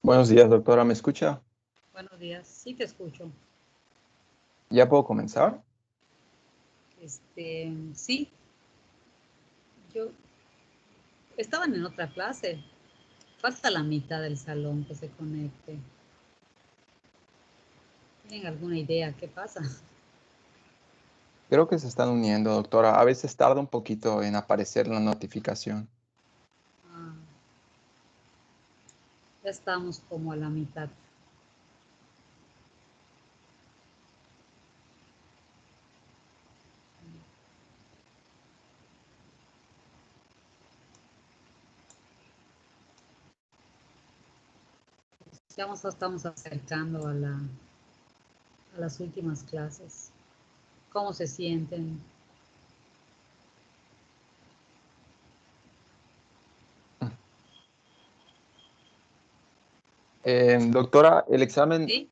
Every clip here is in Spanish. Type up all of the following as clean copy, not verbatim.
Buenos días, doctora. ¿Me escucha? Buenos días, sí te escucho. ¿Ya puedo comenzar? Sí, yo estaban en otra clase. Falta la mitad del salón que se conecte. ¿Tienen alguna idea qué pasa? Creo que se están uniendo, doctora. A veces tarda un poquito en aparecer la notificación. Ah, ya estamos como a la mitad. Ya nos estamos acercando a las últimas clases. ¿Cómo se sienten? Doctora, el examen, ¿Sí?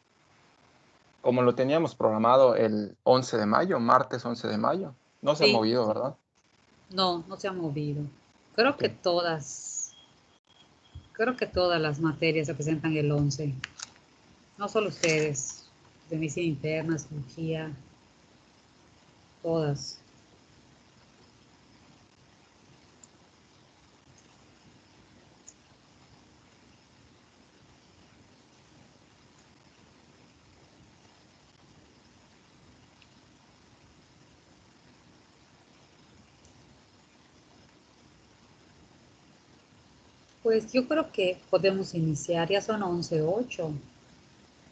como lo teníamos programado el 11 de mayo, martes 11 de mayo, no se ha Sí, movido, ¿verdad? no, no se ha movido. Creo Ok. que todas, creo que todas las materias se presentan el 11. No solo ustedes, de medicina interna, cirugía, todas. Pues yo creo que podemos iniciar, ya son 11:08,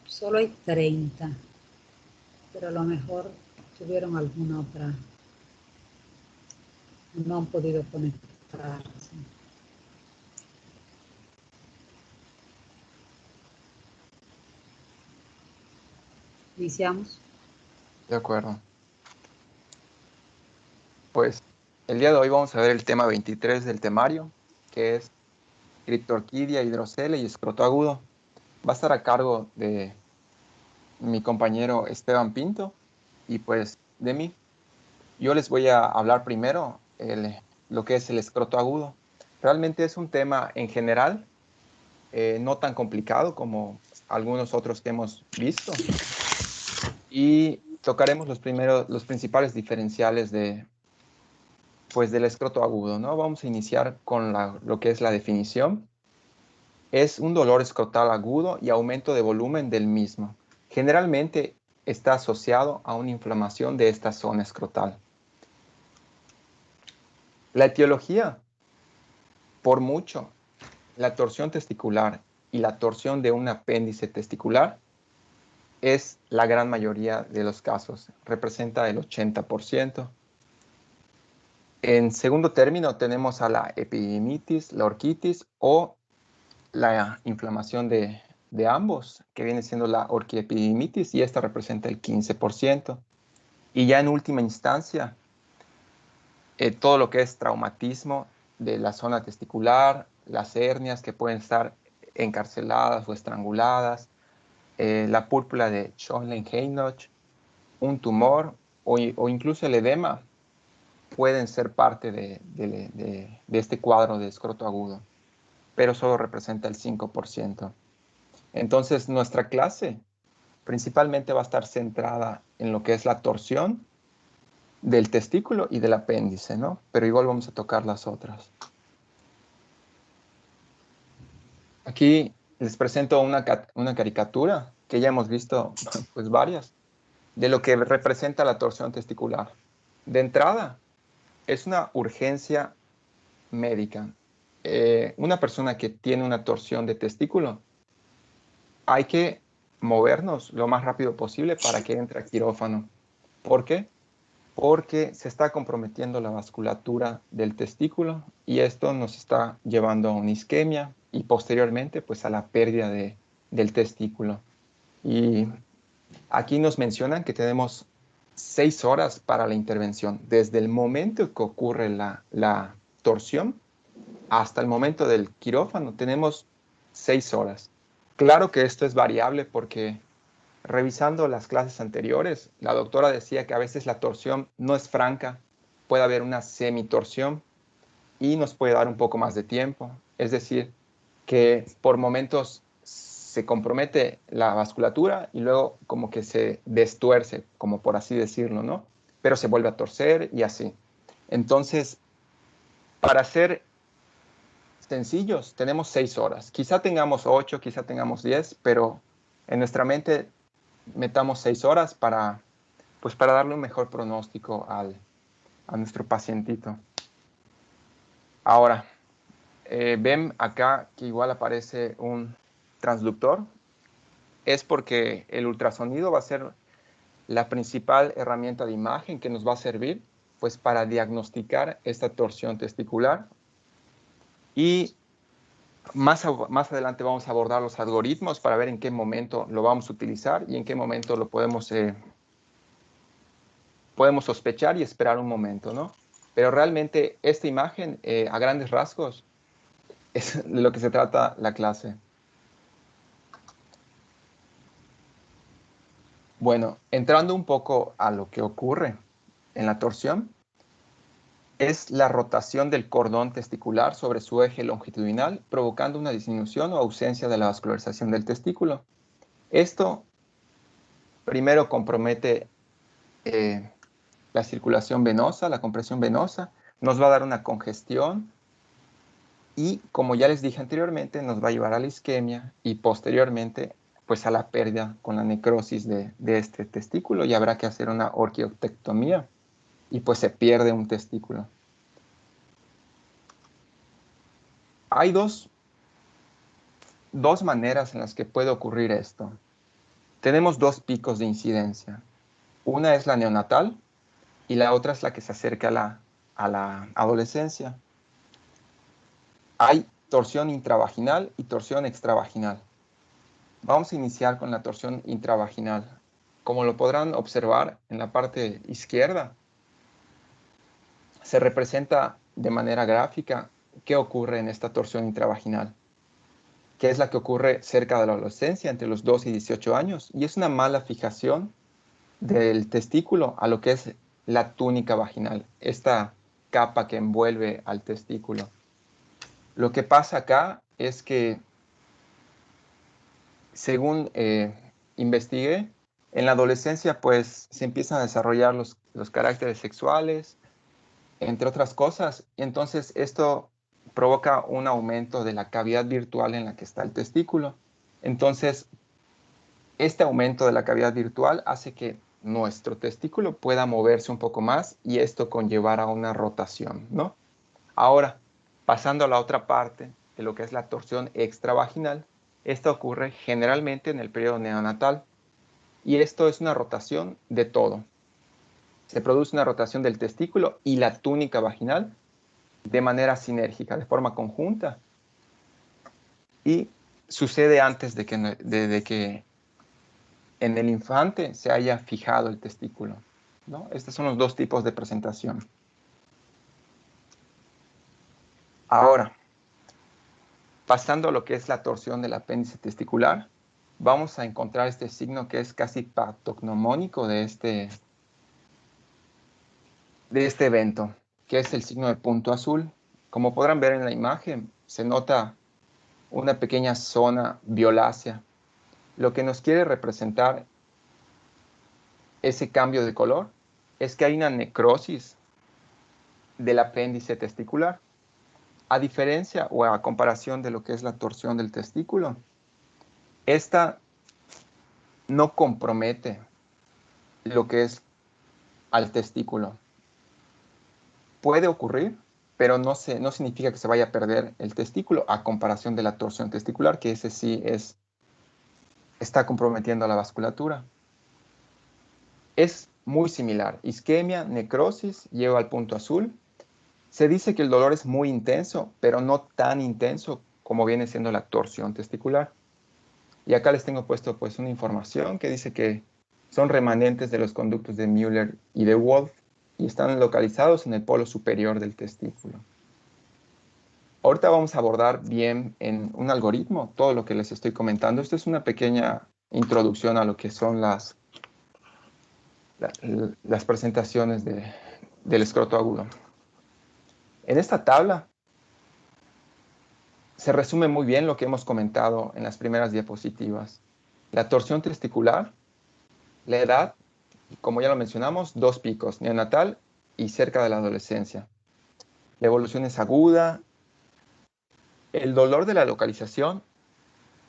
solo hay 30, pero a lo mejor tuvieron alguna otra, no han podido conectarse. Iniciamos. De acuerdo. Pues el día de hoy vamos a ver el tema 23 del temario, que es criptorquidia, hidrocele y escroto agudo. Va a estar a cargo de mi compañero Esteban Pinto y pues de mí. Yo les voy a hablar primero lo que es el escroto agudo. Realmente es un tema en general no tan complicado como algunos otros que hemos visto y tocaremos los principales diferenciales pues, del escroto agudo, ¿no? Vamos a iniciar con lo que es la definición. Es un dolor escrotal agudo y aumento de volumen del mismo. Generalmente está asociado a una inflamación de esta zona escrotal. La etiología, por mucho, la torsión testicular y la torsión de un apéndice testicular es la gran mayoría de los casos, representa el 80%. En segundo término tenemos a la epididimitis, la orquitis o la inflamación de ambos, que viene siendo la orquiepididimitis y esta representa el 15%. Y ya en última instancia, todo lo que es traumatismo de la zona testicular, las hernias que pueden estar encarceladas o estranguladas, la púrpura de Schönlein-Heinrich, un tumor o incluso el edema pueden ser parte de este cuadro de escroto agudo, pero solo representa el 5%. Entonces, nuestra clase principalmente va a estar centrada en lo que es la torsión del testículo y del apéndice, ¿no? Pero igual vamos a tocar las otras. Aquí les presento una caricatura que ya hemos visto, pues varias, de lo que representa la torsión testicular. De entrada, es una urgencia médica. Una persona que tiene una torsión de testículo, hay que movernos lo más rápido posible para que entre a quirófano. ¿Por qué? Porque se está comprometiendo la vasculatura del testículo y esto nos está llevando a una isquemia y posteriormente pues a la pérdida del testículo. Y aquí nos mencionan que tenemos 6 horas para la intervención, desde el momento que ocurre la torsión hasta el momento del quirófano tenemos 6 horas. Claro que esto es variable porque revisando las clases anteriores, la doctora decía que a veces la torsión no es franca, puede haber una semitorsión y nos puede dar un poco más de tiempo. Es decir, que por momentos se compromete la vasculatura y luego como que se destuerce, como por así decirlo, ¿no? Pero se vuelve a torcer y así. Entonces, para ser sencillos, tenemos 6 horas. Quizá tengamos 8, quizá tengamos 10, pero en nuestra mente metamos 6 horas pues para darle un mejor pronóstico a nuestro pacientito. Ahora, ven acá que igual aparece un transductor. Es porque el ultrasonido va a ser la principal herramienta de imagen que nos va a servir pues para diagnosticar esta torsión testicular. Y más adelante vamos a abordar los algoritmos para ver en qué momento lo vamos a utilizar y en qué momento lo podemos sospechar y esperar un momento, ¿no? Pero realmente esta imagen, a grandes rasgos, es de lo que se trata la clase. Bueno, entrando un poco a lo que ocurre en la torsión, es la rotación del cordón testicular sobre su eje longitudinal, provocando una disminución o ausencia de la vascularización del testículo. Esto primero compromete la circulación venosa, la compresión venosa, nos va a dar una congestión y, como ya les dije anteriormente, nos va a llevar a la isquemia y posteriormente pues a la pérdida con la necrosis de este testículo y habrá que hacer una orquiectomía y pues se pierde un testículo. Hay dos maneras en las que puede ocurrir esto. Tenemos 2 picos de incidencia. Una es la neonatal y la otra es la que se acerca a la adolescencia. Hay torsión intravaginal y torsión extravaginal. Vamos a iniciar con la torsión intravaginal. Como lo podrán observar en la parte izquierda, se representa de manera gráfica qué ocurre en esta torsión intravaginal, que es la que ocurre cerca de la adolescencia, entre los 2 y 18 años, y es una mala fijación del testículo a lo que es la túnica vaginal, esta capa que envuelve al testículo. Lo que pasa acá es que, según investigué, en la adolescencia pues se empiezan a desarrollar los caracteres sexuales, entre otras cosas, y entonces esto provoca un aumento de la cavidad virtual en la que está el testículo. Entonces, este aumento de la cavidad virtual hace que nuestro testículo pueda moverse un poco más y esto conllevará a una rotación, ¿no? Ahora, pasando a la otra parte de lo que es la torsión extravaginal, esta ocurre generalmente en el periodo neonatal y esto es una rotación de todo. Se produce una rotación del testículo y la túnica vaginal de manera sinérgica, de forma conjunta, y sucede antes de que en el infante se haya fijado el testículo, ¿no? Estos son los 2 tipos de presentación. Ahora, pasando a lo que es la torsión del apéndice testicular, vamos a encontrar este signo que es casi patognomónico de este evento, que es el signo de punto azul. Como podrán ver en la imagen, se nota una pequeña zona violácea. Lo que nos quiere representar ese cambio de color es que hay una necrosis del apéndice testicular. A diferencia o a comparación de lo que es la torsión del testículo, esta no compromete lo que es al testículo. Puede ocurrir, pero no significa que se vaya a perder el testículo a comparación de la torsión testicular, que ese sí está comprometiendo a la vasculatura. Es muy similar. Isquemia, necrosis, lleva al punto azul. Se dice que el dolor es muy intenso, pero no tan intenso como viene siendo la torsión testicular. Y acá les tengo puesto pues una información que dice que son remanentes de los conductos de Müller y de Wolff y están localizados en el polo superior del testículo. Ahorita vamos a abordar bien en un algoritmo todo lo que les estoy comentando. Esto es una pequeña introducción a lo que son las presentaciones del escroto agudo. En esta tabla se resume muy bien lo que hemos comentado en las primeras diapositivas. La torsión testicular, la edad, como ya lo mencionamos, 2 picos, neonatal y cerca de la adolescencia. La evolución es aguda. El dolor de la localización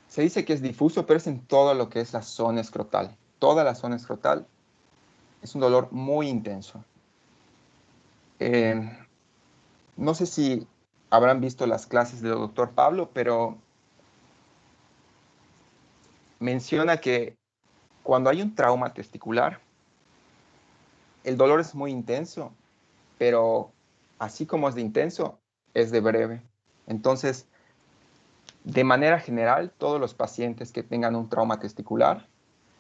se dice que es difuso, pero es en todo lo que es la zona escrotal. Toda la zona escrotal es un dolor muy intenso. No sé si habrán visto las clases del doctor Pablo, pero menciona que cuando hay un trauma testicular, el dolor es muy intenso, pero así como es de intenso, es de breve. Entonces, de manera general, todos los pacientes que tengan un trauma testicular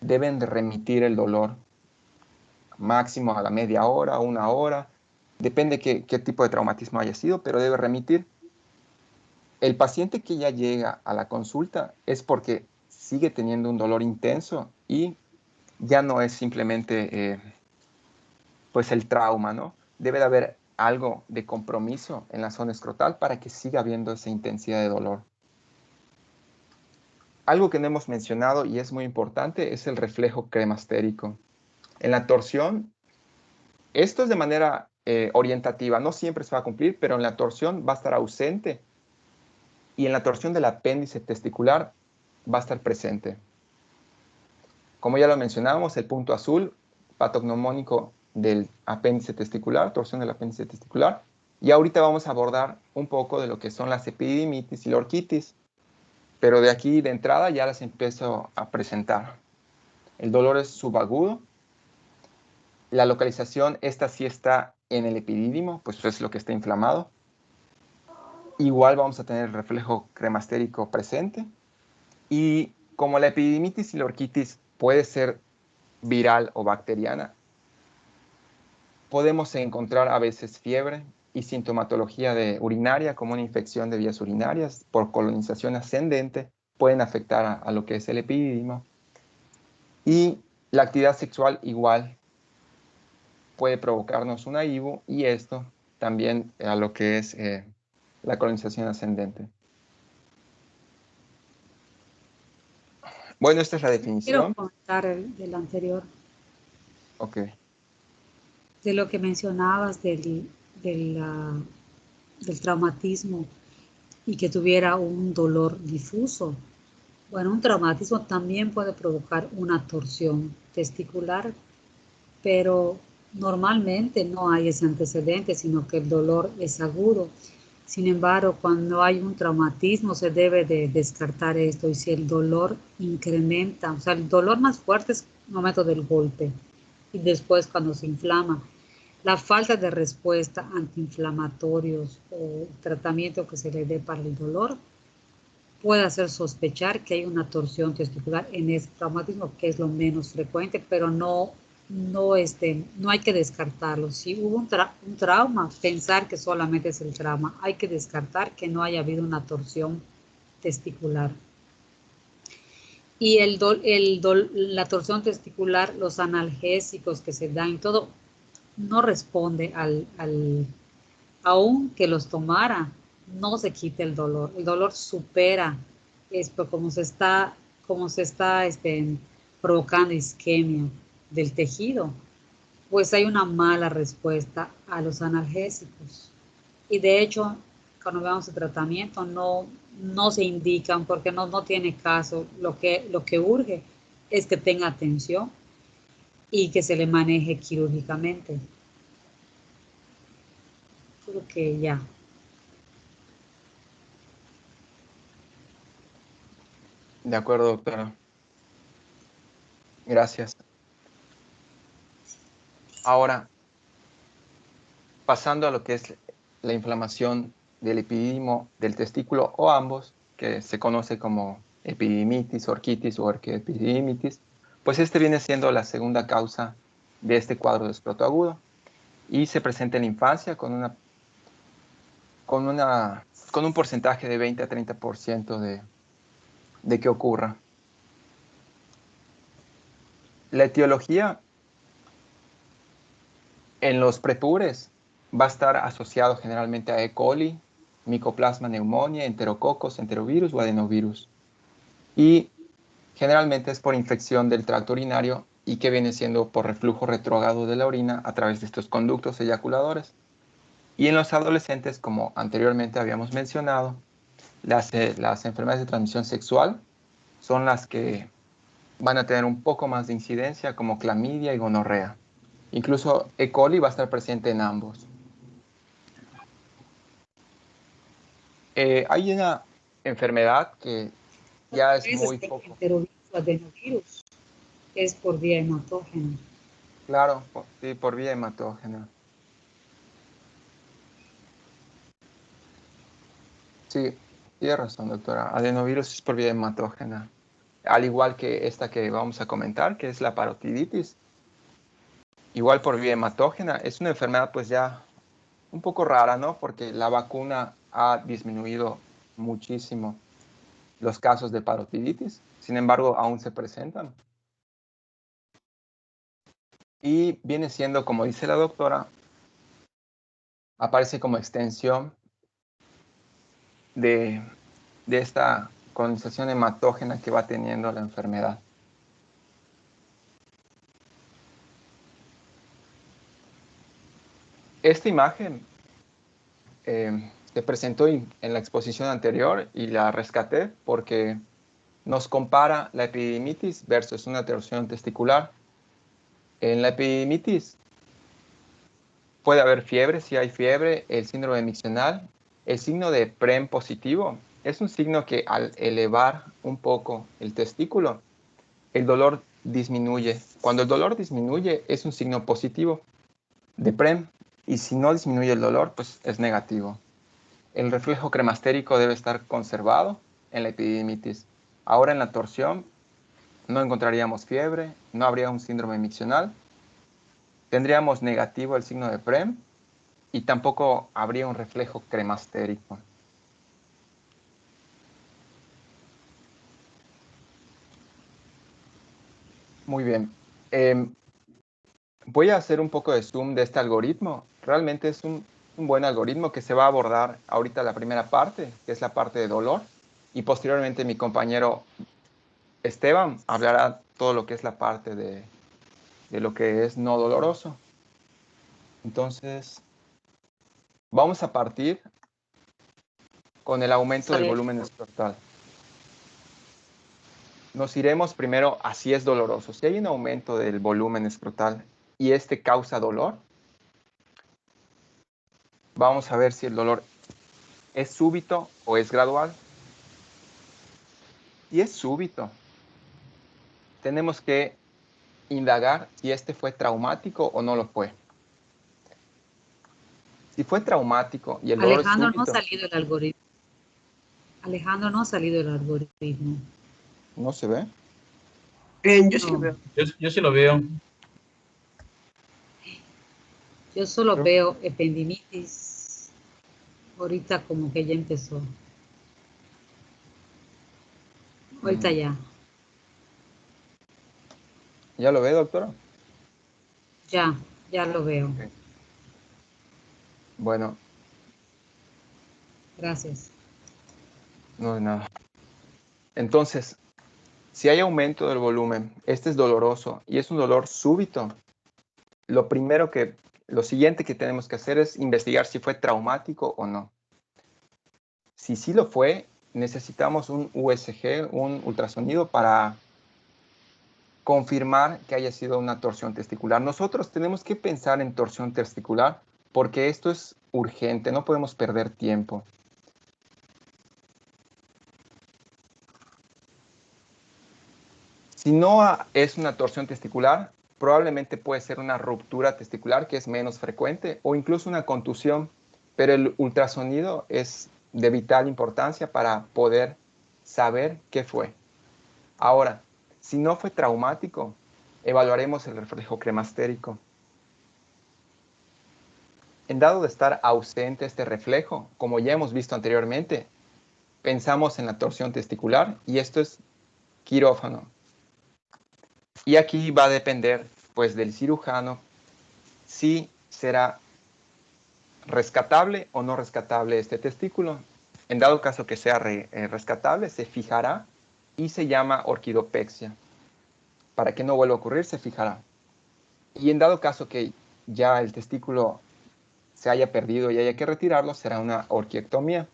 deben de remitir el dolor máximo a la media hora, 1 hora, depende qué tipo de traumatismo haya sido, pero debe remitir. El paciente que ya llega a la consulta es porque sigue teniendo un dolor intenso y ya no es simplemente pues el trauma, ¿no? Debe de haber algo de compromiso en la zona escrotal para que siga habiendo esa intensidad de dolor. Algo que no hemos mencionado y es muy importante es el reflejo cremastérico. En la torsión, esto es de manera orientativa, no siempre se va a cumplir, pero en la torsión va a estar ausente y en la torsión del apéndice testicular va a estar presente. Como ya lo mencionábamos, el punto azul, patognomónico del apéndice testicular, torsión del apéndice testicular. Y ahorita vamos a abordar un poco de lo que son las epididimitis y la orquitis, pero de aquí de entrada ya las empiezo a presentar. El dolor es subagudo. La localización, esta sí está en el epidídimo, pues es lo que está inflamado. Igual vamos a tener el reflejo cremastérico presente. Y como la epididimitis y la orquitis puede ser viral o bacteriana, podemos encontrar a veces fiebre y sintomatología de urinaria, como una infección de vías urinarias por colonización ascendente, pueden afectar a lo que es el epidídimo. Y la actividad sexual igual puede provocarnos una IBU y esto también a lo que es la colonización ascendente. Bueno, esta es la Quiero definición. comentar del anterior, Ok. de lo que mencionabas del traumatismo y que tuviera un dolor difuso. Bueno, un traumatismo también puede provocar una torsión testicular, pero normalmente no hay ese antecedente, sino que el dolor es agudo. Sin embargo, cuando hay un traumatismo se debe de descartar esto y si el dolor incrementa, o sea, el dolor más fuerte es el momento del golpe y después cuando se inflama. La falta de respuesta antiinflamatorios o tratamiento que se le dé para el dolor puede hacer sospechar que hay una torsión testicular en ese traumatismo, que es lo menos frecuente, pero no hay que descartarlo. Si hubo un trauma, pensar que solamente es el trauma, hay que descartar que no haya habido una torsión testicular. Y la torsión testicular, los analgésicos que se dan y todo, no responde aunque los tomara, no se quita el dolor. El dolor supera esto, como se está provocando isquemia del tejido, pues hay una mala respuesta a los analgésicos. Y de hecho, cuando veamos el tratamiento, no se indican porque no tiene caso. Lo que urge es que tenga atención y que se le maneje quirúrgicamente. Creo que ya. De acuerdo, doctora. Gracias. Ahora, pasando a lo que es la inflamación del epidídimo del testículo o ambos, que se conoce como epididimitis, orquitis o orquiepididimitis, pues este viene siendo la segunda causa de este cuadro de escroto agudo y se presenta en la infancia con un porcentaje de 20 a 30% de que ocurra. La etiología en los prepubres va a estar asociado generalmente a E. coli, Mycoplasma pneumoniae, enterococos, enterovirus o adenovirus. Y generalmente es por infección del tracto urinario y que viene siendo por reflujo retrógrado de la orina a través de estos conductos eyaculadores. Y en los adolescentes, como anteriormente habíamos mencionado, las enfermedades de transmisión sexual son las que van a tener un poco más de incidencia, como clamidia y gonorrea. Incluso E. coli va a estar presente en ambos. Hay una enfermedad que ya es Veces muy que el poco. enterovirus o adenovirus es por vía hematógena. Claro, sí, por vía hematógena. Sí, tiene razón, doctora. Adenovirus es por vía hematógena. Al igual que esta que vamos a comentar, que es la parotiditis. Igual por vía hematógena. Es una enfermedad pues ya un poco rara, ¿no? Porque la vacuna ha disminuido muchísimo los casos de parotiditis. Sin embargo, aún se presentan. Y viene siendo, como dice la doctora, aparece como extensión de esta colonización hematógena que va teniendo la enfermedad. Esta imagen se presentó en la exposición anterior y la rescaté porque nos compara la epididimitis versus una torsión testicular. En la epididimitis puede haber fiebre, si hay fiebre, el síndrome miccional, el signo de PREM positivo. Es un signo que al elevar un poco el testículo, el dolor disminuye. Cuando el dolor disminuye, es un signo positivo de PREM. Y si no disminuye el dolor, pues es negativo. El reflejo cremastérico debe estar conservado en la epididimitis. Ahora en la torsión no encontraríamos fiebre, no habría un síndrome miccional, tendríamos negativo el signo de PREM y tampoco habría un reflejo cremastérico. Muy bien. Voy a hacer un poco de zoom de este algoritmo. Realmente es un buen algoritmo que se va a abordar ahorita la primera parte, que es la parte de dolor, y posteriormente mi compañero Esteban hablará todo lo que es la parte de lo que es no doloroso. Entonces, vamos a partir con el aumento del volumen escrotal. Nos iremos primero a si es doloroso. Si hay un aumento del volumen escrotal y este causa dolor, vamos a ver si el dolor es súbito o es gradual. Si es súbito, tenemos que indagar si este fue traumático o no lo fue. Si fue traumático y el dolor es Alejandro, no ha súbito, salido el algoritmo. Alejandro, no ha salido el algoritmo. ¿no se ve? Yo sí lo No, veo. Yo sí lo veo. yo solo Creo- veo ependimitis. Ahorita como que ya empezó. Ahorita Mm. ya. ¿Ya lo ve, doctora? Ya, ya lo veo. Ok. Bueno, Gracias. no de nada. Entonces, si hay aumento del volumen, este es doloroso y es un dolor súbito, lo siguiente que tenemos que hacer es investigar si fue traumático o no. Si sí lo fue, necesitamos un USG, un ultrasonido, para confirmar que haya sido una torsión testicular. Nosotros tenemos que pensar en torsión testicular porque esto es urgente, no podemos perder tiempo. Si no es una torsión testicular, probablemente puede ser una ruptura testicular, que es menos frecuente, o incluso una contusión, pero el ultrasonido es de vital importancia para poder saber qué fue. Ahora, si no fue traumático, evaluaremos el reflejo cremastérico. En dado de estar ausente este reflejo, como ya hemos visto anteriormente, pensamos en la torsión testicular y esto es quirófano. Y aquí va a depender, pues, del cirujano si será rescatable o no rescatable este testículo. En dado caso que sea rescatable, se fijará y se llama orquidopexia. Para que no vuelva a ocurrir, se fijará. Y en dado caso que ya el testículo se haya perdido y haya que retirarlo, será una orquiectomía.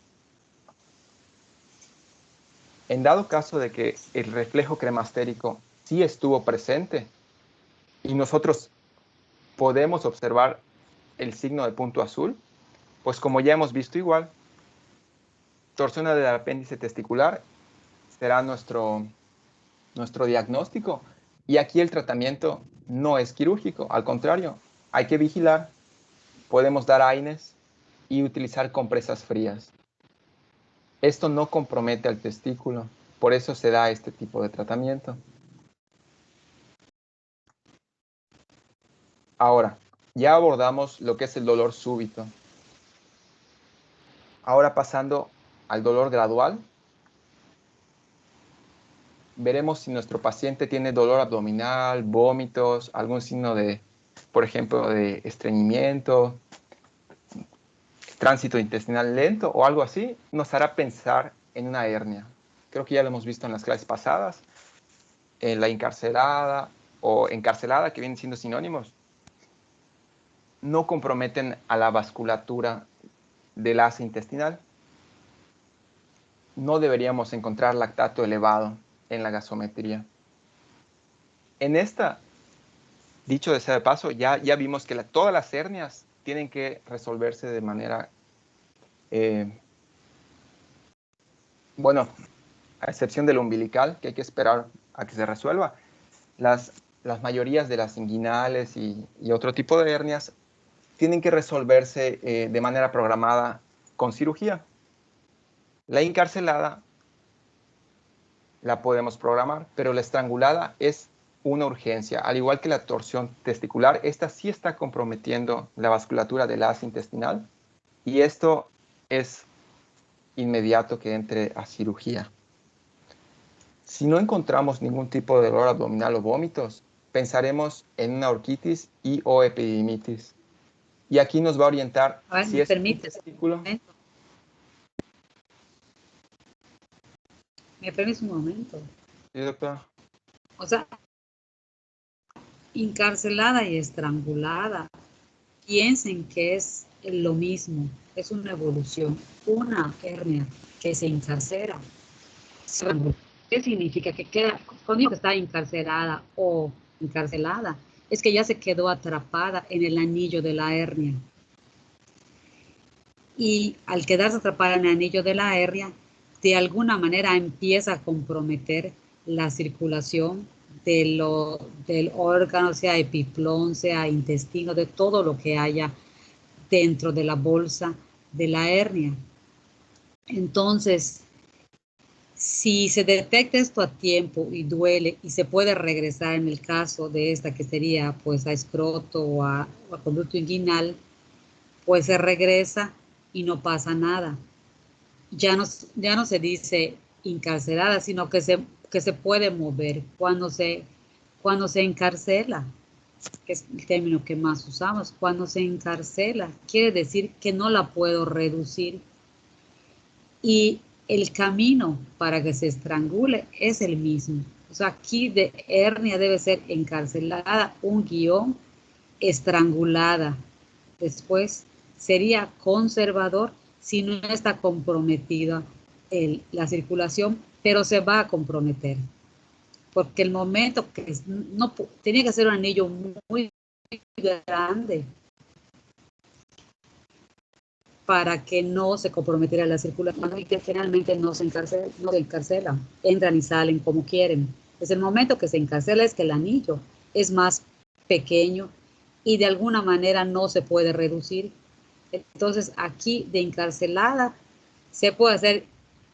En dado caso de que el reflejo cremastérico sí estuvo presente y nosotros podemos observar el signo de punto azul, pues como ya hemos visto igual, torsión del apéndice testicular será nuestro diagnóstico. Y aquí el tratamiento no es quirúrgico, al contrario, hay que vigilar, podemos dar AINES y utilizar compresas frías. Esto no compromete al testículo, por eso se da este tipo de tratamiento. Ahora, ya abordamos lo que es el dolor súbito. Ahora pasando al dolor gradual, veremos si nuestro paciente tiene dolor abdominal, vómitos, algún signo de, por ejemplo, de estreñimiento, tránsito intestinal lento o algo así, nos hará pensar en una hernia. Creo que ya lo hemos visto en las clases pasadas, en la encarcelada o encarcelada, que vienen siendo sinónimos, no comprometen a la vasculatura del asa intestinal. No deberíamos encontrar lactato elevado en la gasometría. En esta, dicho de sea de paso, ya vimos que todas las hernias tienen que resolverse de manera, bueno, a excepción del umbilical, que hay que esperar a que se resuelva. Las mayorías de las inguinales y otro tipo de hernias tienen que resolverse de manera programada con cirugía. La encarcelada la podemos programar, pero la estrangulada es una urgencia. Al igual que la torsión testicular, esta sí está comprometiendo la vasculatura del asa intestinal y esto es inmediato que entre a cirugía. Si no encontramos ningún tipo de dolor abdominal o vómitos, pensaremos en una orquitis y o epididimitis. Y aquí nos va a orientar A ver, si ¿me es un permite? testículo. ¿Me permite un momento? Sí, doctora. O sea, encarcelada y estrangulada, piensen que es lo mismo, es una evolución, una hernia que se encarcera. ¿Qué significa? Que queda, cuando digo que está encarcelada o encarcelada, es que ya se quedó atrapada en el anillo de la hernia. Y al quedarse atrapada en el anillo de la hernia, de alguna manera empieza a comprometer la circulación del órgano, sea epiplón, sea intestino, de todo lo que haya dentro de la bolsa de la hernia. Entonces, si se detecta esto a tiempo y duele y se puede regresar en el caso de esta que sería pues a escroto o a conducto inguinal, pues se regresa y no pasa nada. Ya no se dice encarcelada, sino que se puede mover cuando se encarcela, que es el término que más usamos. Cuando se encarcela, quiere decir que no la puedo reducir. Y el camino para que se estrangule es el mismo. O sea, aquí de hernia debe ser encarcelada, un guión, estrangulada. Después sería conservador si no está comprometida la circulación, pero se va a comprometer. Porque el momento que no tenía que ser un anillo muy grande para que no se comprometiera la circulación y que generalmente no se encarcelan, entran y salen como quieren. Es el momento que se encarcela es que el anillo es más pequeño y de alguna manera no se puede reducir. Entonces aquí de encarcelada se puede hacer,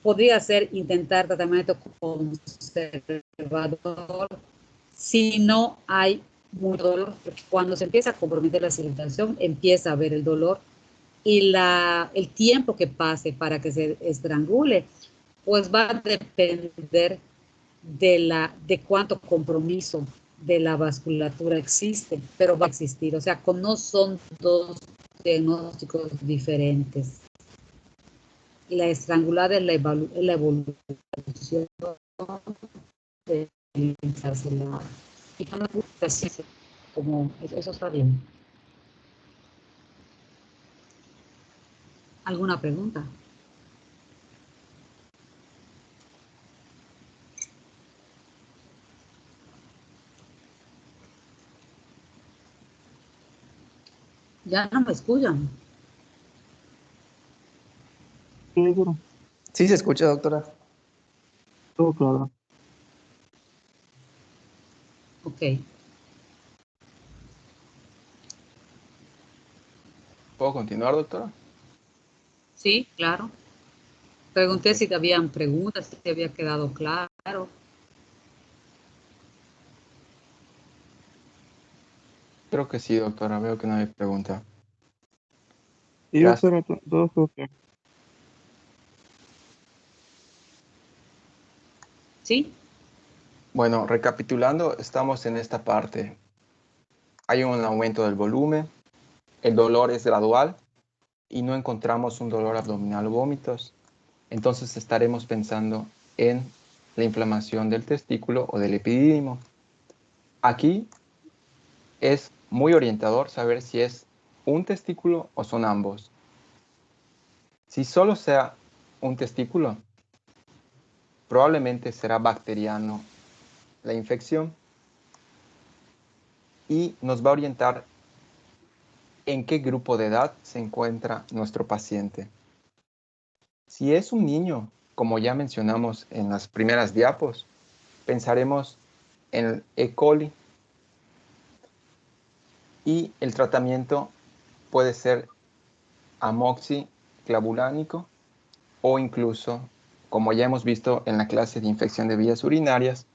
podría ser intentar tratamiento conservador si no hay mucho dolor, porque cuando se empieza a comprometer la circulación empieza a haber el dolor y el tiempo que pase para que se estrangule, pues va a depender de cuánto compromiso de la vasculatura existe, pero va a existir. O sea, no son dos diagnósticos diferentes. La estrangular es la evolución de encarcelar. Y no me gusta así, como eso está bien. ¿Alguna pregunta? Ya no me escuchan. Sí, seguro. Sí, se escucha, doctora. Todo claro. Ok. ¿Puedo continuar, doctora? Sí, claro. Pregunté Ok. si te habían preguntas, si te había quedado claro. Creo que sí, doctora. Veo que no hay pregunta. Sí, Gracias. doctora, todo fue claro. ¿Sí? Bueno, recapitulando, estamos en esta parte. Hay un aumento del volumen, el dolor es gradual y no encontramos un dolor abdominal o vómitos. Entonces estaremos pensando en la inflamación del testículo o del epidídimo. Aquí es muy orientador saber si es un testículo o son ambos. Si solo sea un testículo, probablemente será bacteriano la infección y nos va a orientar en qué grupo de edad se encuentra nuestro paciente. Si es un niño, como ya mencionamos en las primeras diapos, pensaremos en el E. coli y el tratamiento puede ser amoxiclavulánico o incluso, como ya hemos visto en la clase de infección de vías urinarias,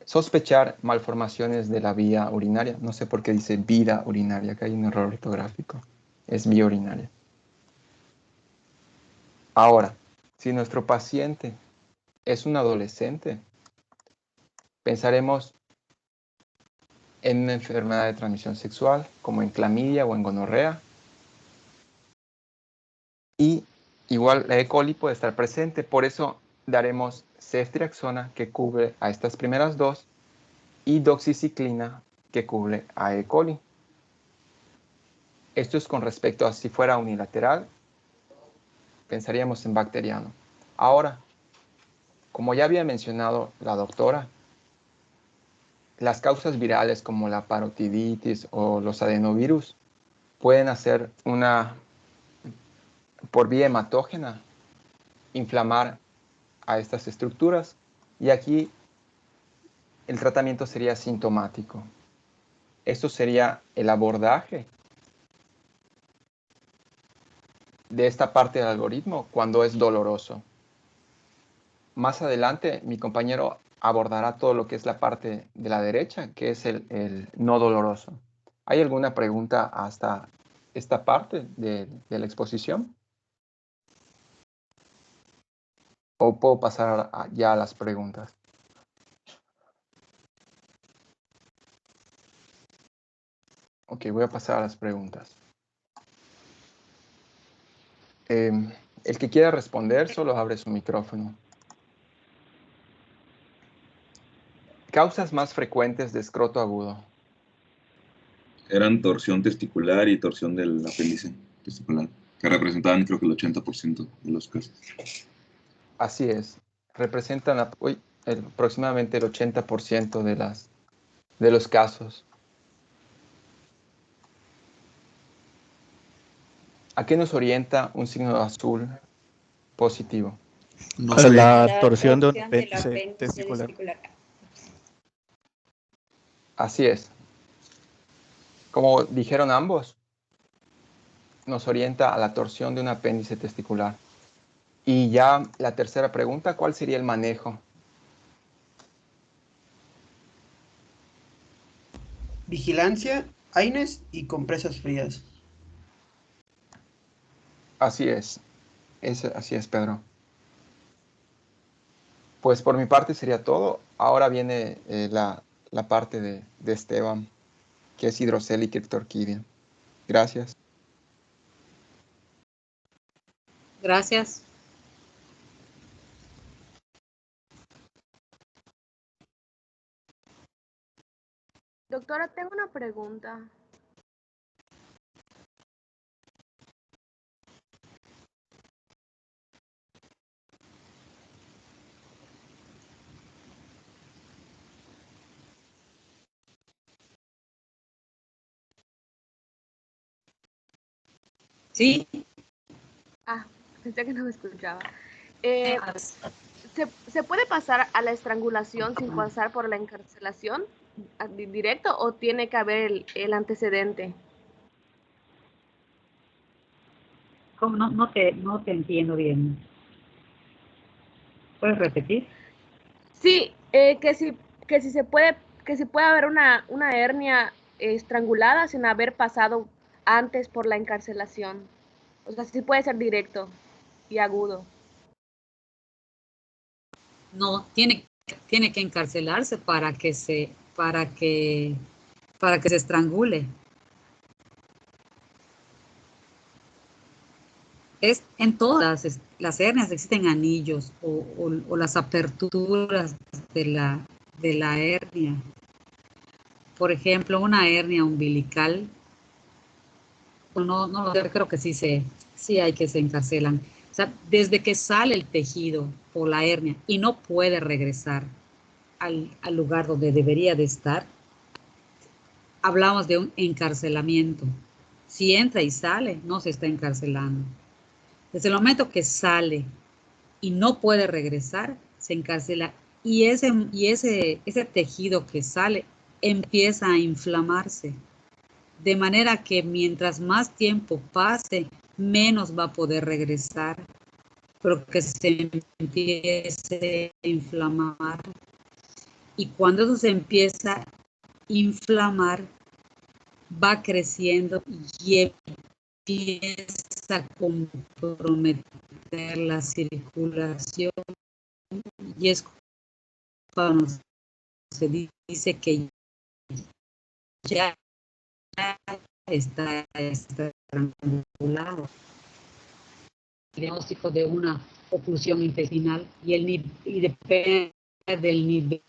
sospechar malformaciones de la vía urinaria. No sé por qué dice vida urinaria, que hay un error ortográfico. Es vía urinaria. Ahora, si nuestro paciente es un adolescente, pensaremos en una enfermedad de transmisión sexual, como en clamidia o en gonorrea. Y igual la E. coli puede estar presente, por eso daremos ceftriaxona, que cubre a estas primeras dos, y doxiciclina, que cubre a E. coli. Esto es con respecto a si fuera unilateral, pensaríamos en bacteriano. Ahora, como ya había mencionado la doctora, las causas virales como la parotiditis o los adenovirus pueden hacer por vía hematógena, inflamar a estas estructuras y aquí el tratamiento sería sintomático. Esto sería el abordaje de esta parte del algoritmo cuando es doloroso. Más adelante mi compañero abordará todo lo que es la parte de la derecha, que es el no doloroso. ¿Hay alguna pregunta hasta esta parte de la exposición? ¿O puedo pasar ya a las preguntas? Ok, voy a pasar a las preguntas. El que quiera responder solo abre su micrófono. Causas más frecuentes de escroto agudo. Eran torsión testicular y torsión del apéndice testicular, que representaban creo que el 80% de los casos. Así es. Representan aproximadamente el 80% de los casos. ¿A qué nos orienta un signo azul positivo? No se ve. La torsión de un torsión del apéndice apéndice testicular. testicular. Así es. Como dijeron ambos, nos orienta a la torsión de un apéndice testicular. Y ya la tercera pregunta, ¿cuál sería el manejo? Vigilancia, AINES y compresas frías. Así es. Así es, Pedro. Pues por mi parte sería todo. Ahora viene la parte de Esteban, que es hidrocélica y orquídea. Gracias. Gracias. Doctora, tengo una pregunta. Sí. Ah, pensé que no me escuchaba. ¿Se puede pasar a la estrangulación sin pasar por la encarcelación directo o tiene que haber el antecedente? ¿Cómo? No te entiendo bien. ¿Puedes repetir? Sí, que si se puede, que si puede haber una hernia estrangulada sin haber pasado antes por la encarcelación. O sea, sí puede ser directo y agudo. No, tiene que encarcelarse para que se estrangule. Es en todas las hernias existen anillos o las aperturas de la hernia. Por ejemplo, una hernia umbilical, no, yo creo que sí hay que se encarcelan. O sea, desde que sale el tejido por la hernia y no puede regresar al lugar donde debería de estar, hablamos de un encarcelamiento. Si entra y sale, no se está encarcelando. Desde el momento que sale y no puede regresar, se encarcela y ese tejido que sale empieza a inflamarse. De manera que mientras más tiempo pase, menos va a poder regresar, porque se empiece a inflamar. Y cuando eso se empieza a inflamar, va creciendo y empieza a comprometer la circulación. Y es cuando se dice que ya está estrangulado. El diagnóstico de una oclusión intestinal y depende del nivel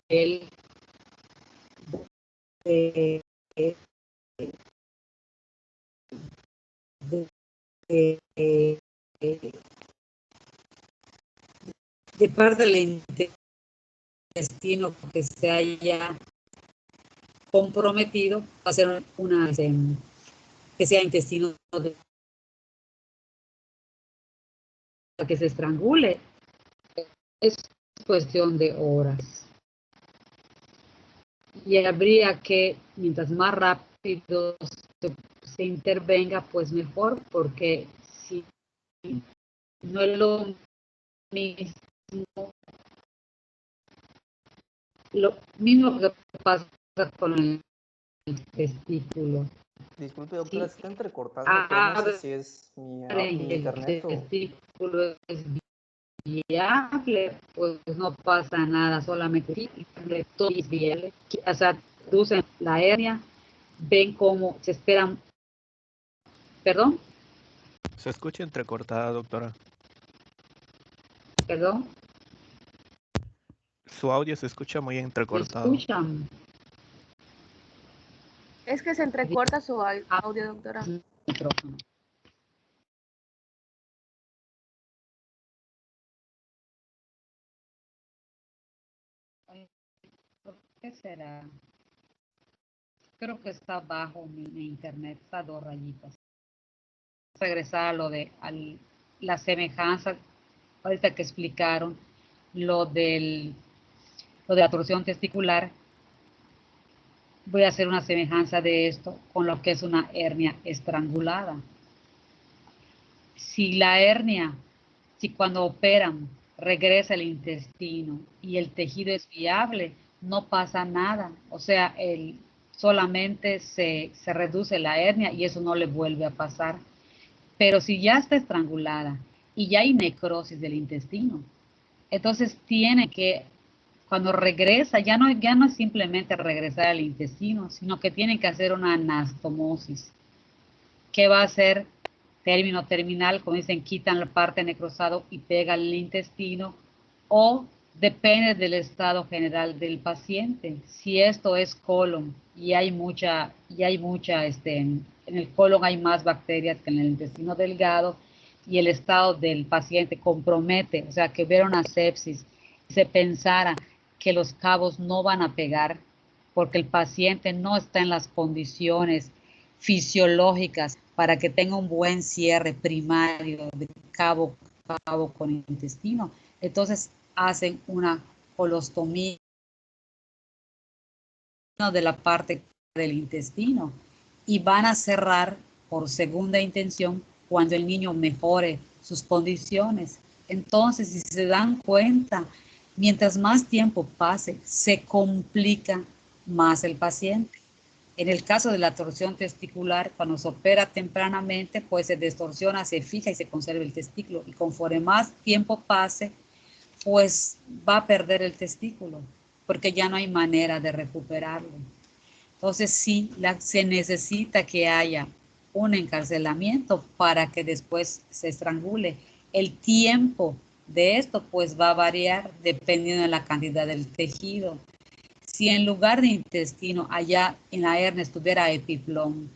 de, de, de, de parte del intestino que se haya comprometido, va a ser que sea intestino que se estrangule. Es cuestión de horas. Y habría que, mientras más rápido se intervenga, pues mejor, porque si no es lo mismo que pasa con el testículo. Disculpe, doctora, Si se está entrecortando, pero no sé si es mi el internet o... testículo es viable, pues no pasa nada, solamente todo es viable. O sea, reducen la hernia, ven cómo se esperan. ¿Perdón? Se escucha entrecortada, doctora. ¿Perdón? Su audio se escucha muy ¿Me entrecortado. escuchan? Es que se entrecorta su audio, doctora. Micrófono. ¿Por qué será? Creo que está bajo mi internet, está a 2 rayitas. Regresar a la semejanza, ahorita que explicaron lo de la torsión testicular, voy a hacer una semejanza de esto con lo que es una hernia estrangulada. Si la hernia, si cuando operan regresa el intestino y el tejido es viable, no pasa nada. O sea, solamente se reduce la hernia y eso no le vuelve a pasar. Pero si ya está estrangulada y ya hay necrosis del intestino, entonces tiene que, cuando regresa, ya no es simplemente regresar al intestino, sino que tiene que hacer una anastomosis. ¿Qué va a hacer? término terminal, como dicen, quitan la parte necrosada y pegan el intestino, o depende del estado general del paciente. Si esto es colon y hay mucha, en el colon hay más bacterias que en el intestino delgado, y el estado del paciente compromete, o sea, que hubiera una sepsis, se pensara que los cabos no van a pegar porque el paciente no está en las condiciones fisiológicas para que tenga un buen cierre primario de cabo con el intestino. Entonces hacen una colostomía de la parte del intestino y van a cerrar por segunda intención cuando el niño mejore sus condiciones. Entonces, si se dan cuenta, mientras más tiempo pase, se complica más el paciente. En el caso de la torsión testicular, cuando se opera tempranamente, pues se distorsiona, se fija y se conserva el testículo. Y conforme más tiempo pase, pues va a perder el testículo, porque ya no hay manera de recuperarlo. Entonces sí, se necesita que haya un encarcelamiento para que después se estrangule. El tiempo de esto pues va a variar dependiendo de la cantidad del tejido. Si en lugar de intestino allá en la hernia estuviera epiplón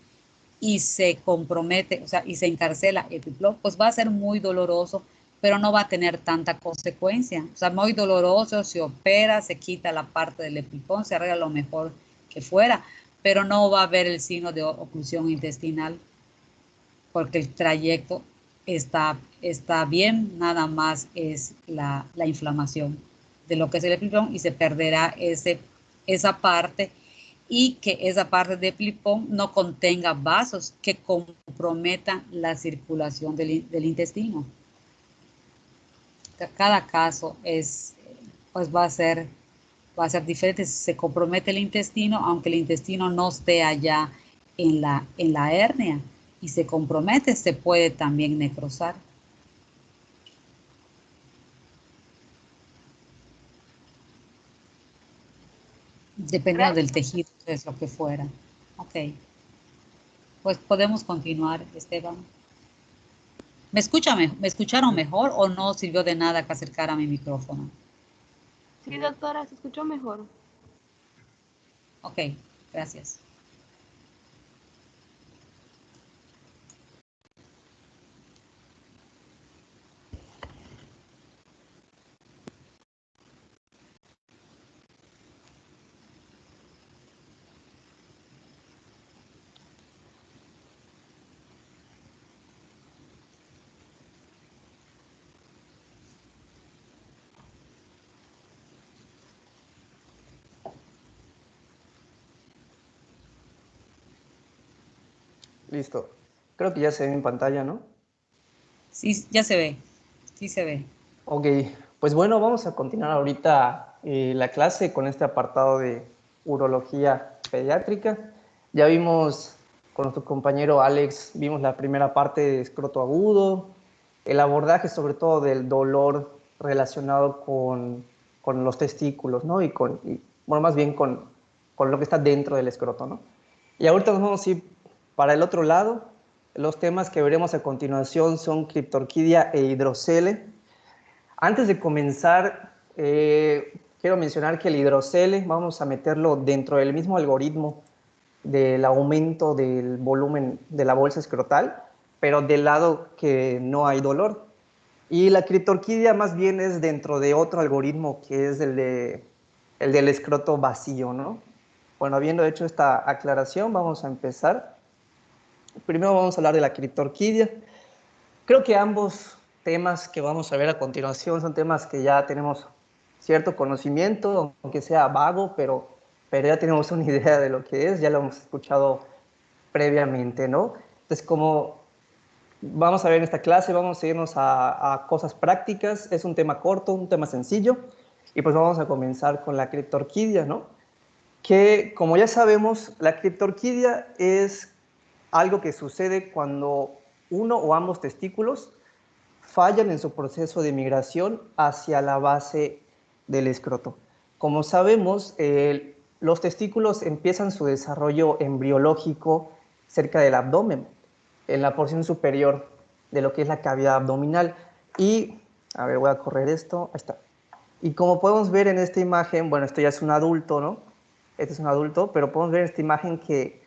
y se compromete, o sea, y se encarcela epiplón, pues va a ser muy doloroso, pero no va a tener tanta consecuencia. O sea, muy doloroso, se opera, se quita la parte del epiplón, se arregla lo mejor que fuera, pero no va a haber el signo de oclusión intestinal porque el trayecto está bien, nada más es la inflamación de lo que es el epiplón y se perderá esa parte, y que esa parte de epiplón no contenga vasos que comprometan la circulación del intestino. Cada caso pues va a ser diferente. Si se compromete el intestino, aunque el intestino no esté allá en la hernia, y se compromete, se puede también necrosar. Dependiendo del tejido, es lo que fuera. Ok. Pues podemos continuar, Esteban. ¿Me escucharon mejor o no sirvió de nada que acercara a mi micrófono? Sí, doctora, se escuchó mejor. Ok, gracias. Listo. Creo que ya se ve en pantalla, ¿no? Sí, ya se ve. Sí se ve. Ok, pues bueno, vamos a continuar ahorita la clase con este apartado de urología pediátrica. Ya vimos con nuestro compañero Alex, vimos la primera parte de escroto agudo, el abordaje sobre todo del dolor relacionado con los testículos, ¿no? Bueno, más bien con lo que está dentro del escroto, ¿no? Y ahorita nos vamos a ir para el otro lado. Los temas que veremos a continuación son criptorquidia e hidrocele. Antes de comenzar, quiero mencionar que el hidrocele vamos a meterlo dentro del mismo algoritmo del aumento del volumen de la bolsa escrotal, pero del lado que no hay dolor. Y la criptorquidia más bien es dentro de otro algoritmo que es el del escroto vacío, ¿no? Bueno, habiendo hecho esta aclaración, vamos a empezar. Primero vamos a hablar de la criptorquidia. Creo que ambos temas que vamos a ver a continuación son temas que ya tenemos cierto conocimiento, aunque sea vago, pero ya tenemos una idea de lo que es, ya lo hemos escuchado previamente, ¿no? Entonces, como vamos a ver en esta clase, vamos a irnos a cosas prácticas, es un tema corto, un tema sencillo, y pues vamos a comenzar con la criptorquidia, ¿no? Que, como ya sabemos, la criptorquidia es algo que sucede cuando uno o ambos testículos fallan en su proceso de migración hacia la base del escroto. Como sabemos, los testículos empiezan su desarrollo embriológico cerca del abdomen, en la porción superior de lo que es la cavidad abdominal. Y, a ver, voy a correr esto, ahí está. Y como podemos ver en esta imagen, bueno, esto ya es un adulto, ¿no? Este es un adulto, pero podemos ver en esta imagen que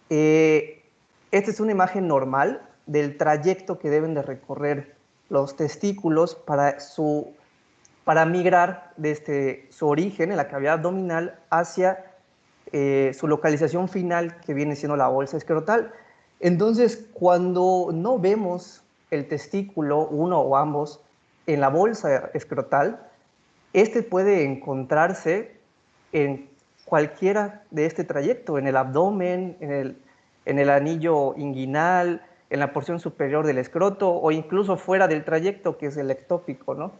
esta es una imagen normal del trayecto que deben de recorrer los testículos para migrar desde su origen en la cavidad abdominal hacia su localización final, que viene siendo la bolsa escrotal. Entonces, cuando no vemos el testículo, uno o ambos, en la bolsa escrotal, este puede encontrarse en cualquiera de este trayecto, en el abdomen, en el anillo inguinal, en la porción superior del escroto o incluso fuera del trayecto, que es el ectópico, ¿no?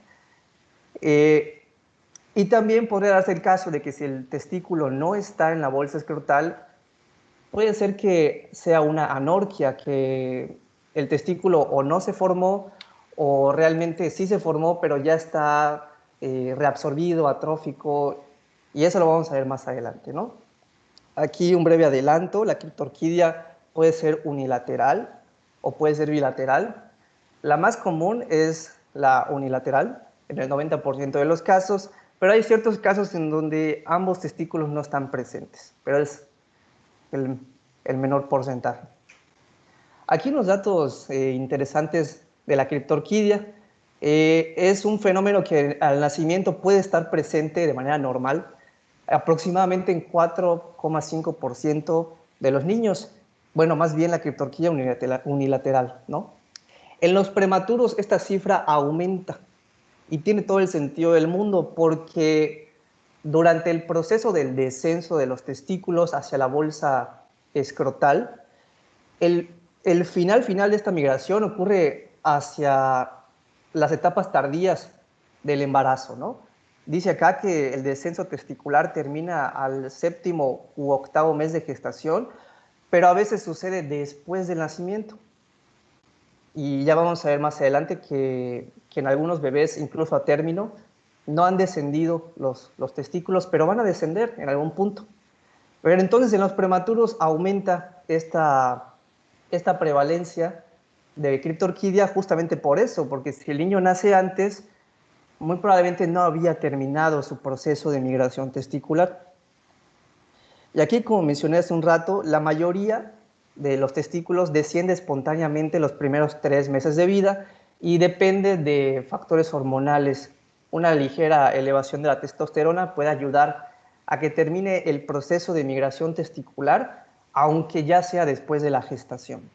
Y también podría darse el caso de que si el testículo no está en la bolsa escrotal, puede ser que sea una anorquia, que el testículo o no se formó o realmente sí se formó, pero ya está reabsorbido, atrófico, y eso lo vamos a ver más adelante, ¿no? Aquí un breve adelanto: la criptorquidia puede ser unilateral o puede ser bilateral. La más común es la unilateral, en el 90% de los casos, pero hay ciertos casos en donde ambos testículos no están presentes, pero es el menor porcentaje. Aquí unos datos interesantes de la criptorquidia. Es un fenómeno que al nacimiento puede estar presente de manera normal, aproximadamente en 4,5% de los niños. Bueno, más bien la criptorquidia unilateral, ¿no? En los prematuros esta cifra aumenta y tiene todo el sentido del mundo, porque durante el proceso del descenso de los testículos hacia la bolsa escrotal, el final de esta migración ocurre hacia las etapas tardías del embarazo, ¿no? Dice acá que el descenso testicular termina al 7º u 8º mes de gestación, pero a veces sucede después del nacimiento. Y ya vamos a ver más adelante que en algunos bebés, incluso a término, no han descendido los testículos, pero van a descender en algún punto. Pero entonces en los prematuros aumenta esta prevalencia de criptorquidia justamente por eso, porque si el niño nace antes, muy probablemente no había terminado su proceso de migración testicular. Y aquí, como mencioné hace un rato, la mayoría de los testículos desciende espontáneamente los primeros 3 meses de vida y depende de factores hormonales. Una ligera elevación de la testosterona puede ayudar a que termine el proceso de migración testicular, aunque ya sea después de la gestación.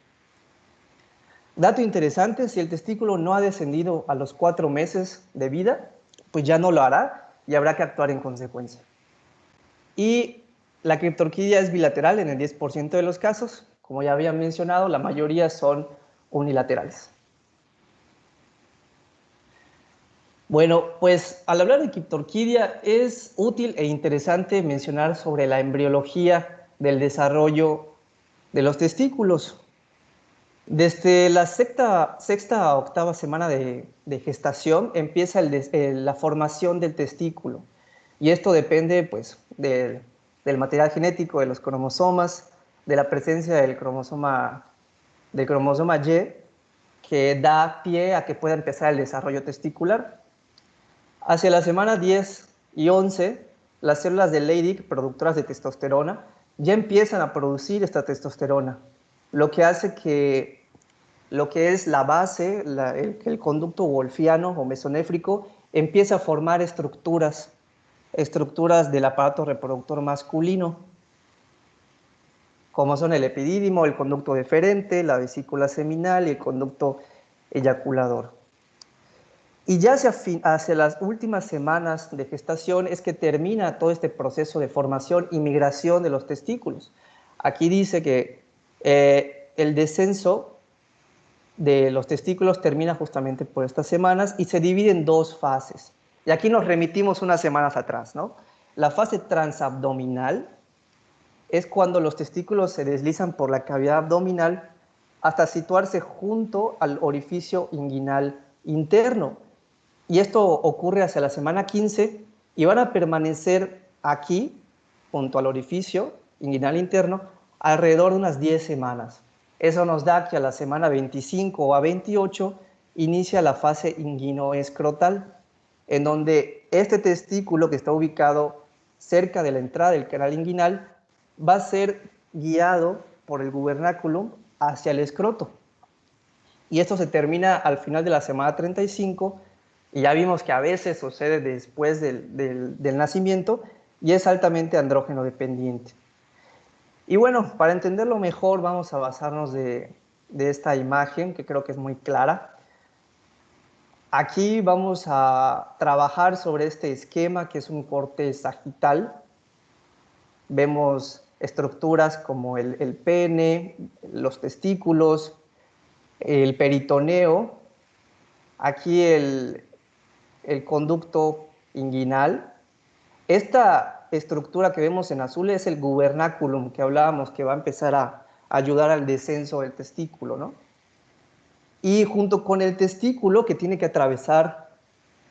Dato interesante: si el testículo no ha descendido a los 4 meses de vida, pues ya no lo hará y habrá que actuar en consecuencia. Y la criptorquidia es bilateral en el 10% de los casos. Como ya había mencionado, la mayoría son unilaterales. Bueno, pues al hablar de criptorquidia es útil e interesante mencionar sobre la embriología del desarrollo de los testículos. Desde la sexta a 8ª semana de gestación empieza la formación del testículo, y esto depende pues, del material genético de los cromosomas, de la presencia del cromosoma Y, que da pie a que pueda empezar el desarrollo testicular. Hacia la semana 10 y 11, las células de Leydig, productoras de testosterona, ya empiezan a producir esta testosterona, lo que hace que lo que es la base, el conducto wolfiano o mesonéfrico, empieza a formar estructuras del aparato reproductor masculino, como son el epidídimo, el conducto deferente, la vesícula seminal y el conducto eyaculador. Y ya hacia las últimas semanas de gestación es que termina todo este proceso de formación y migración de los testículos. Aquí dice que el descenso de los testículos termina justamente por estas semanas y se divide en 2 fases. Y aquí nos remitimos unas semanas atrás, ¿no? La fase transabdominal es cuando los testículos se deslizan por la cavidad abdominal hasta situarse junto al orificio inguinal interno. Y esto ocurre hacia la semana 15 y van a permanecer aquí, junto al orificio inguinal interno, alrededor de unas 10 semanas. Eso nos da que a la semana 25 o a 28 inicia la fase inguinoescrotal, en donde este testículo que está ubicado cerca de la entrada del canal inguinal va a ser guiado por el gubernáculum hacia el escroto. Y esto se termina al final de la semana 35, y ya vimos que a veces sucede después del nacimiento y es altamente andrógeno dependiente. Y bueno, para entenderlo mejor vamos a basarnos de esta imagen que creo que es muy clara. Aquí vamos a trabajar sobre este esquema que es un corte sagital. Vemos estructuras como el pene, los testículos, el peritoneo, aquí el conducto inguinal. Esta estructura que vemos en azul es el gubernáculum que hablábamos, que va a empezar a ayudar al descenso del testículo, ¿no? Y junto con el testículo que tiene que atravesar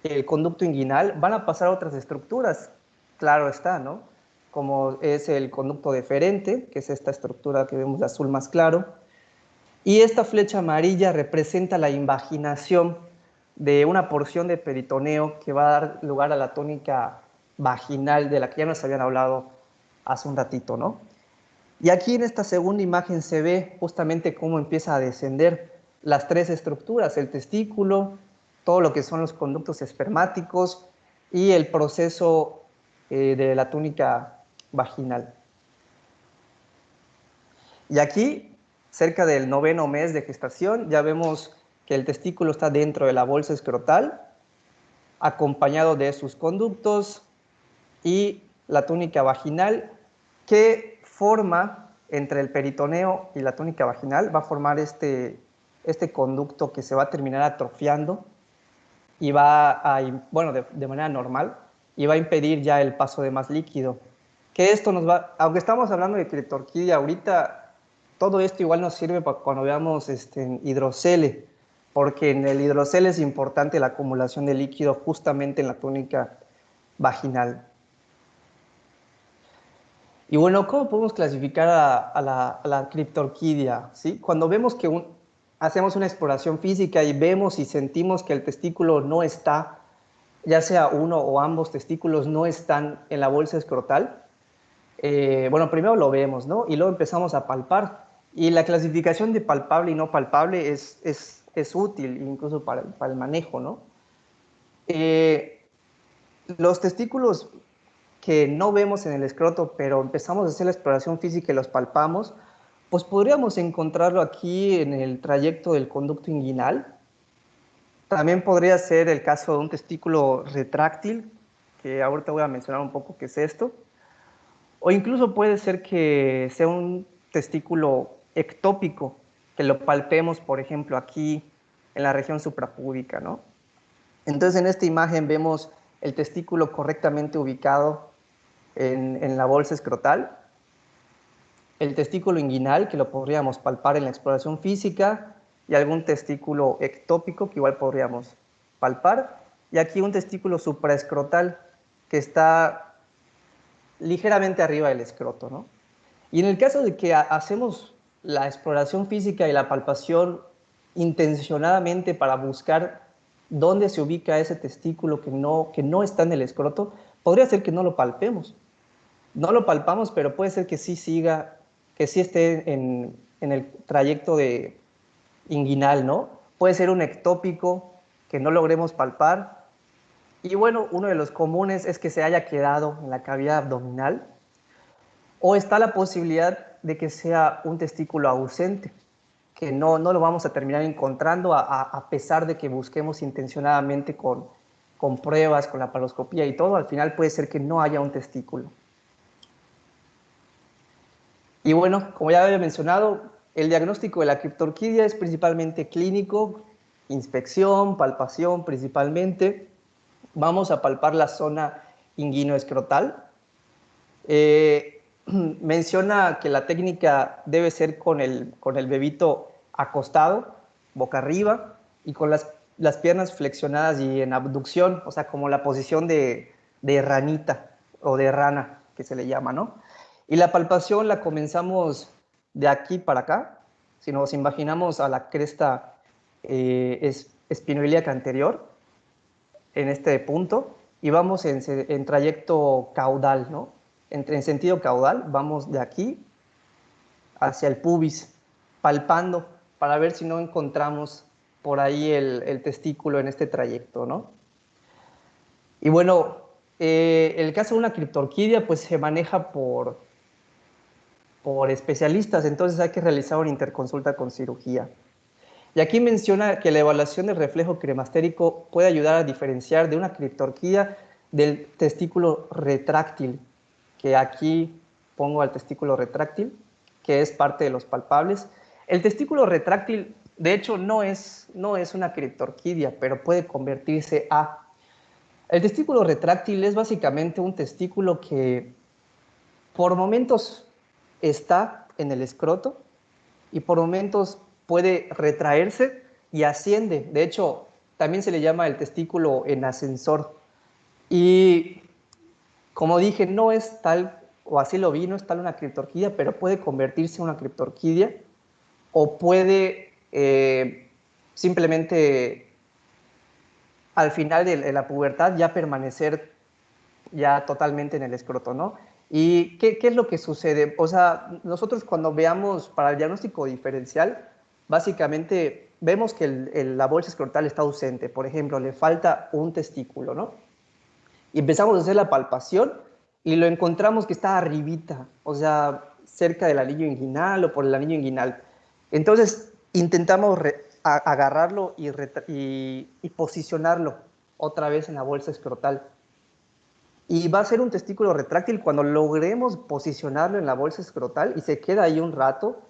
el conducto inguinal, van a pasar otras estructuras, claro está, ¿no? Como es el conducto deferente, que es esta estructura que vemos de azul más claro, y esta flecha amarilla representa la invaginación de una porción de peritoneo que va a dar lugar a la tónica vaginal de la que ya nos habían hablado hace un ratito, ¿no? Y aquí en esta segunda imagen se ve justamente cómo empieza a descender las tres estructuras, el testículo, todo lo que son los conductos espermáticos y el proceso de la túnica vaginal. Y aquí, cerca del 9º mes de gestación, ya vemos que el testículo está dentro de la bolsa escrotal, acompañado de sus conductos y la túnica vaginal, que forma entre el peritoneo y la túnica vaginal, va a formar este conducto que se va a terminar atrofiando y va a, bueno, de manera normal, y va a impedir ya el paso de más líquido. Que esto nos va, aunque estamos hablando de criptorquidia ahorita, todo esto igual nos sirve para cuando veamos hidrocele, porque en el hidrocele es importante la acumulación de líquido justamente en la túnica vaginal. Y bueno, ¿cómo podemos clasificar a la criptorquidia? ¿Sí? Cuando vemos que hacemos una exploración física y vemos y sentimos que el testículo no está, ya sea uno o ambos testículos no están en la bolsa escrotal, bueno, primero lo vemos, ¿no? Y luego empezamos a palpar. Y la clasificación de palpable y no palpable es útil incluso para el manejo, ¿no? Los testículos que no vemos en el escroto, pero empezamos a hacer la exploración física y los palpamos, pues podríamos encontrarlo aquí en el trayecto del conducto inguinal. También podría ser el caso de un testículo retráctil, que ahorita voy a mencionar un poco qué es esto. O incluso puede ser que sea un testículo ectópico, que lo palpemos, por ejemplo, aquí en la región suprapúbica, ¿no? Entonces, en esta imagen vemos el testículo correctamente ubicado en la bolsa escrotal, el testículo inguinal, que lo podríamos palpar en la exploración física, y algún testículo ectópico que igual podríamos palpar, y aquí un testículo supraescrotal que está ligeramente arriba del escroto, ¿no? Y en el caso de que hacemos la exploración física y la palpación intencionadamente para buscar dónde se ubica ese testículo que no está en el escroto, podría ser que no lo palpemos. No lo palpamos, pero puede ser que sí siga, que sí esté en el trayecto de inguinal, ¿no? Puede ser un ectópico que no logremos palpar. Y bueno, uno de los comunes es que se haya quedado en la cavidad abdominal, o está la posibilidad de que sea un testículo ausente, que no lo vamos a terminar encontrando a pesar de que busquemos intencionadamente con pruebas, con la paroscopía y todo. Al final puede ser que no haya un testículo. Y bueno, como ya había mencionado, el diagnóstico de la criptorquidia es principalmente clínico, inspección, palpación principalmente. Vamos a palpar la zona inguinoescrotal. Menciona que la técnica debe ser con el bebito acostado, boca arriba, y con las piernas flexionadas y en abducción, o sea, como la posición de ranita o de rana, que se le llama, ¿no? Y la palpación la comenzamos de aquí para acá, Si nos imaginamos a la cresta espinoilíaca anterior, en este punto, y vamos en trayecto caudal, ¿no? En sentido caudal, vamos de aquí hacia el pubis, palpando para ver si no encontramos por ahí el testículo en este trayecto, ¿no? Y bueno, el caso de una criptorquidia pues se maneja por especialistas, entonces hay que realizar una interconsulta con cirugía. Y aquí menciona que la evaluación del reflejo cremastérico puede ayudar a diferenciar de una criptorquidia del testículo retráctil, que aquí pongo al testículo retráctil, que es parte de los palpables. El testículo retráctil, de hecho, no es una criptorquidia, pero puede convertirse a. El testículo retráctil es básicamente un testículo que por momentos está en el escroto y por momentos puede retraerse y asciende. De hecho, también se le llama el testículo en ascensor. Y como dije, no es tal, o así lo vi, no es tal una criptorquidia, pero puede convertirse en una criptorquidia o puede simplemente al final de la pubertad ya permanecer ya totalmente en el escroto, ¿no? ¿Y qué es lo que sucede? O sea, nosotros cuando veamos para el diagnóstico diferencial, básicamente vemos que la bolsa escrotal está ausente. Por ejemplo, le falta un testículo, ¿no? Y empezamos a hacer la palpación y lo encontramos que está arribita, o sea, cerca del anillo inguinal o por el anillo inguinal. Entonces, intentamos agarrarlo y posicionarlo otra vez en la bolsa escrotal. Y va a ser un testículo retráctil cuando logremos posicionarlo en la bolsa escrotal y se queda ahí un rato,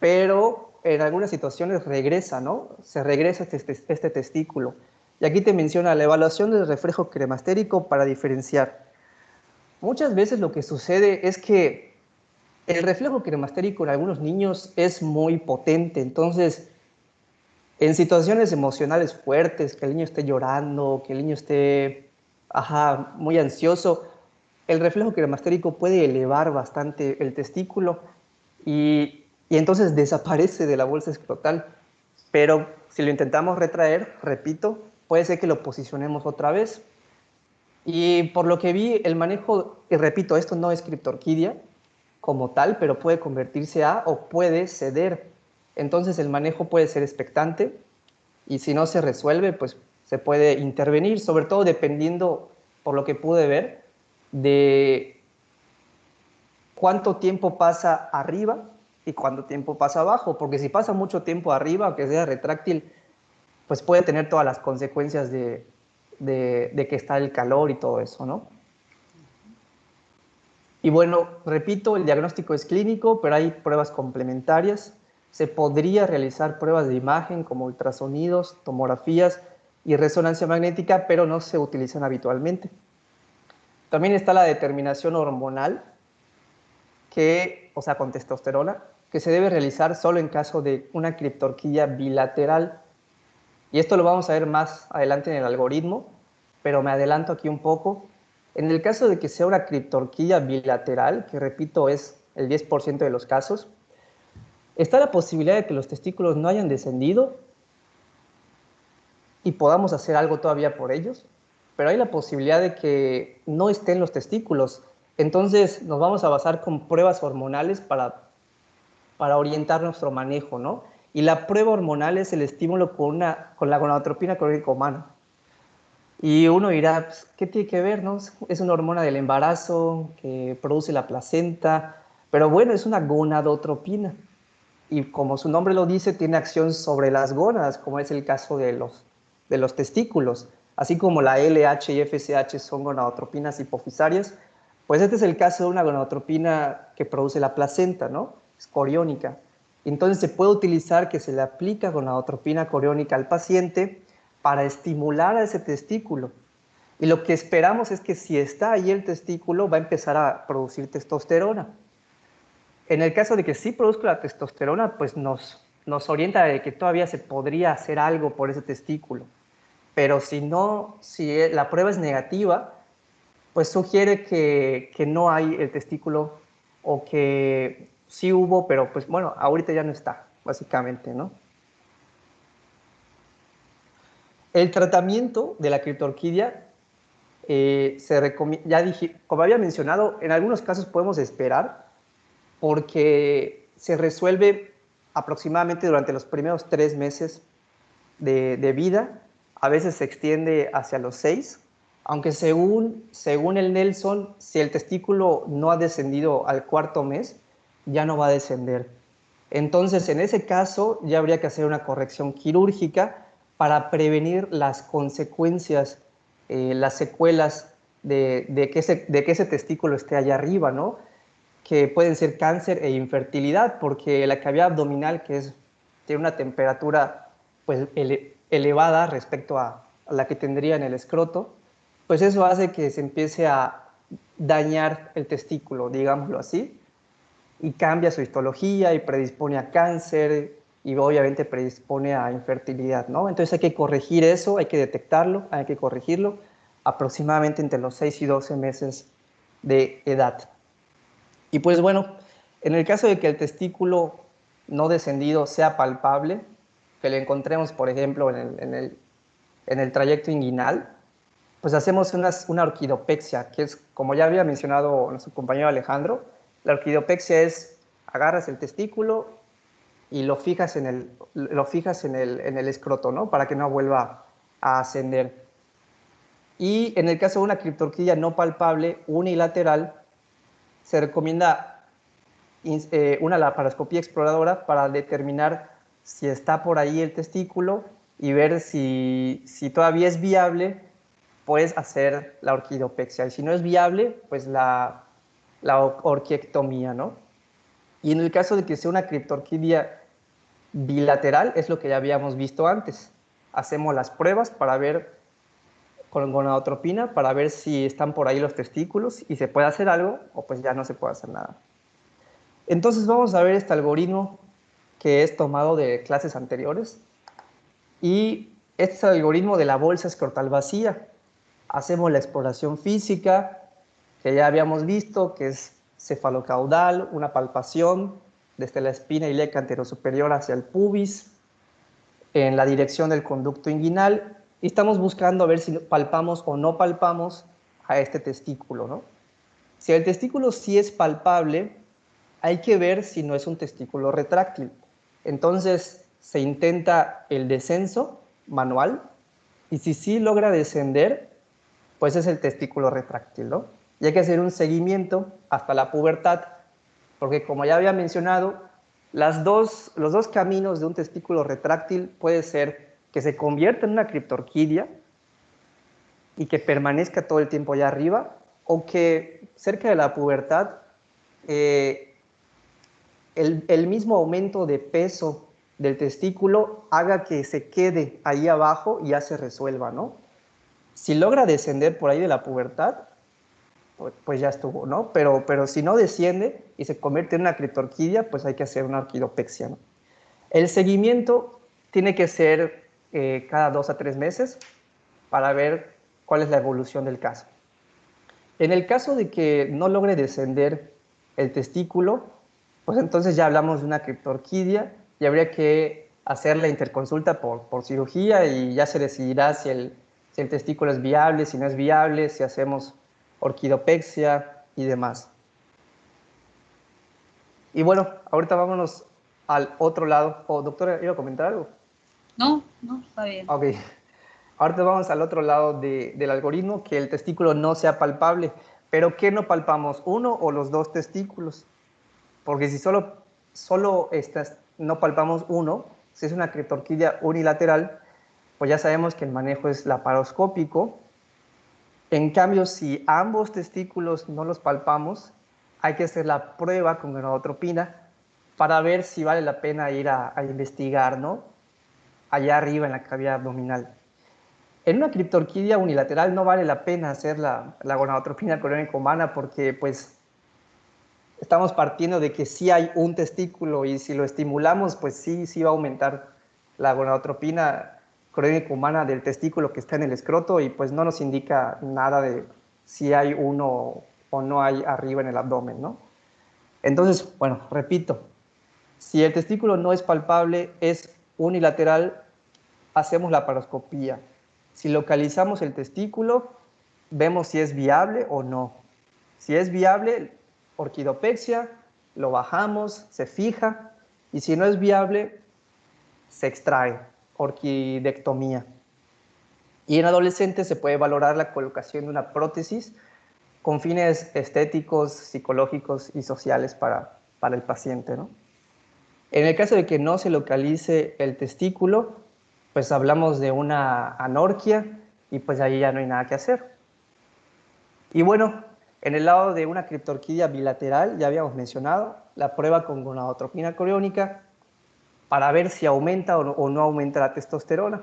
pero en algunas situaciones regresa, ¿no? Se regresa este testículo. Y aquí te menciona la evaluación del reflejo cremastérico para diferenciar. Muchas veces lo que sucede es que el reflejo cremastérico en algunos niños es muy potente, entonces en situaciones emocionales fuertes, que el niño esté llorando, que el niño esté muy ansioso, el reflejo cremastérico puede elevar bastante el testículo y entonces desaparece de la bolsa escrotal. Pero si lo intentamos retraer, repito, puede ser que lo posicionemos otra vez. Y por lo que vi, el manejo, y repito, esto no es criptorquidia como tal, pero puede convertirse a o puede ceder. Entonces el manejo puede ser expectante y si no se resuelve, pues se puede intervenir, sobre todo dependiendo, por lo que pude ver, de cuánto tiempo pasa arriba y cuánto tiempo pasa abajo, porque si pasa mucho tiempo arriba, aunque sea retráctil, pues puede tener todas las consecuencias de que está el calor y todo eso, ¿no? Y bueno, repito, el diagnóstico es clínico, pero hay pruebas complementarias. Se podría realizar pruebas de imagen como ultrasonidos, tomografías y resonancia magnética, pero no se utilizan habitualmente. También está la determinación hormonal, o sea, con testosterona, que se debe realizar solo en caso de una criptorquidia bilateral. Y esto lo vamos a ver más adelante en el algoritmo, pero me adelanto aquí un poco. En el caso de que sea una criptorquidia bilateral, que repito es el 10% de los casos, está la posibilidad de que los testículos no hayan descendido y podamos hacer algo todavía por ellos, pero hay la posibilidad de que no estén los testículos. Entonces nos vamos a basar con pruebas hormonales para orientar nuestro manejo, ¿no? Y la prueba hormonal es el estímulo con la gonadotropina clorhídrica humana. Y uno dirá, pues, ¿qué tiene que ver, no? Es una hormona del embarazo que produce la placenta, pero bueno, es una gonadotropina. Y como su nombre lo dice, tiene acción sobre las gónadas, como es el caso de los testículos. Así como la LH y FSH son gonadotropinas hipofisarias, pues este es el caso de una gonadotropina que produce la placenta, ¿no? Es coriónica. Entonces se puede utilizar que se le aplica gonadotropina coriónica al paciente para estimular a ese testículo. Y lo que esperamos es que si está ahí el testículo, va a empezar a producir testosterona. En el caso de que sí produzca la testosterona, pues nos orienta de que todavía se podría hacer algo por ese testículo. Pero si no, si la prueba es negativa, pues sugiere que no hay el testículo o que sí hubo, pero pues bueno, ahorita ya no está. básicamente, ¿no? El tratamiento de la criptorquidia se recomienda, ya dije, como había mencionado, en algunos casos podemos esperar porque se resuelve aproximadamente durante los primeros 3 meses de vida, a veces se extiende hacia los 6, aunque según el Nelson, si el testículo no ha descendido al 4.º mes, ya no va a descender. Entonces, en ese caso, ya habría que hacer una corrección quirúrgica para prevenir las consecuencias, las secuelas de que ese testículo esté allá arriba, ¿no? Que pueden ser cáncer e infertilidad, porque la cavidad abdominal, tiene una temperatura pues, elevada respecto a la que tendría en el escroto, pues eso hace que se empiece a dañar el testículo, digámoslo así, y cambia su histología y predispone a cáncer y obviamente predispone a infertilidad, ¿no? Entonces hay que corregir eso, hay que detectarlo, hay que corregirlo aproximadamente entre los 6 y 12 meses de edad. Y pues bueno, en el caso de que el testículo no descendido sea palpable, que le encontremos, por ejemplo, en el trayecto inguinal, pues hacemos una orquidopexia, que es, como ya había mencionado nuestro compañero Alejandro, la orquidopexia es, agarras el testículo y lo fijas en el escroto, ¿no? Para que no vuelva a ascender. Y en el caso de una criptorquidia no palpable, unilateral, se recomienda una laparoscopía exploradora para determinar si está por ahí el testículo y ver si todavía es viable, puedes hacer la orquidopexia. Y si no es viable, pues la orquiectomía, ¿no? Y en el caso de que sea una criptorquidia bilateral, es lo que ya habíamos visto antes. Hacemos las pruebas para ver con gonadotropina, para ver si están por ahí los testículos y se puede hacer algo o pues ya no se puede hacer nada. Entonces vamos a ver este algoritmo que es tomado de clases anteriores. Y este es el algoritmo de la bolsa escrotal vacía. Hacemos la exploración física, que ya habíamos visto, que es cefalocaudal, una palpación desde la espina ilíaca anterosuperior hacia el pubis, en la dirección del conducto inguinal, y estamos buscando a ver si palpamos o no palpamos a este testículo, ¿no? Si el testículo sí es palpable, hay que ver si no es un testículo retráctil. Entonces se intenta el descenso manual y si sí logra descender, pues es el testículo retráctil, ¿no? Y hay que hacer un seguimiento hasta la pubertad, porque como ya había mencionado, los dos caminos de un testículo retráctil puede ser que se convierta en una criptorquidia y que permanezca todo el tiempo allá arriba, o que cerca de la pubertad el mismo aumento de peso del testículo haga que se quede ahí abajo y ya se resuelva, ¿no? Si logra descender por ahí de la pubertad, pues ya estuvo, ¿no? Pero si no desciende y se convierte en una criptorquidia, pues hay que hacer una orquidopexia, ¿no? El seguimiento tiene que ser cada 2 a 3 meses para ver cuál es la evolución del caso. En el caso de que no logre descender el testículo, pues entonces ya hablamos de una criptorquidia y habría que hacer la interconsulta por cirugía y ya se decidirá si el testículo es viable, si no es viable, si hacemos orquidopexia y demás. Y bueno, ahorita vámonos al otro lado. Doctora, ¿iba a comentar algo? No, está bien. Ok. Ahorita vamos al otro lado del algoritmo, que el testículo no sea palpable. ¿Pero qué no palpamos? ¿Uno o los dos testículos? Porque si solo no palpamos uno, si es una criptorquidia unilateral, pues ya sabemos que el manejo es laparoscópico. En cambio, si ambos testículos no los palpamos, hay que hacer la prueba con gonadotropina para ver si vale la pena ir a investigar, ¿no? Allá arriba en la cavidad abdominal. En una criptorquidia unilateral no vale la pena hacer la gonadotropina coriónica humana porque pues estamos partiendo de que sí hay un testículo y si lo estimulamos, pues sí va a aumentar la gonadotropina coriónica humana del testículo que está en el escroto y pues no nos indica nada de si hay uno o no hay arriba en el abdomen, ¿no? Entonces, bueno, repito, Si el testículo no es palpable, es unilateral, hacemos la laparoscopía. Si localizamos el testículo, vemos si es viable o no. Si es viable, orquidopexia, lo bajamos, se fija, y si no es viable, se extrae, orquidectomía. Y en adolescentes se puede valorar la colocación de una prótesis con fines estéticos, psicológicos y sociales para el paciente, ¿no? En el caso de que no se localice el testículo, pues hablamos de una anorquia y pues ahí ya no hay nada que hacer. Y bueno, en el lado de una criptorquidia bilateral, ya habíamos mencionado, la prueba con gonadotropina coriónica para ver si aumenta o no aumenta la testosterona.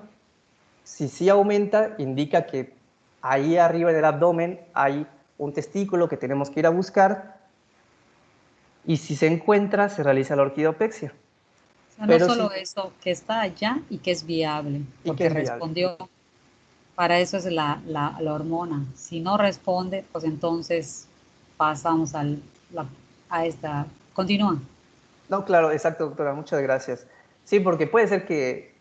Si sí aumenta, indica que ahí arriba en el abdomen hay un testículo que tenemos que ir a buscar, y si se encuentra, se realiza la orquidopexia. O sea, no Pero solo sí, eso, que está allá y que es viable, y porque que es viable. respondió. Para eso es la hormona. Si no responde, pues entonces pasamos a esta. Continúa. No, claro, exacto, doctora, muchas gracias. Sí, porque puede ser que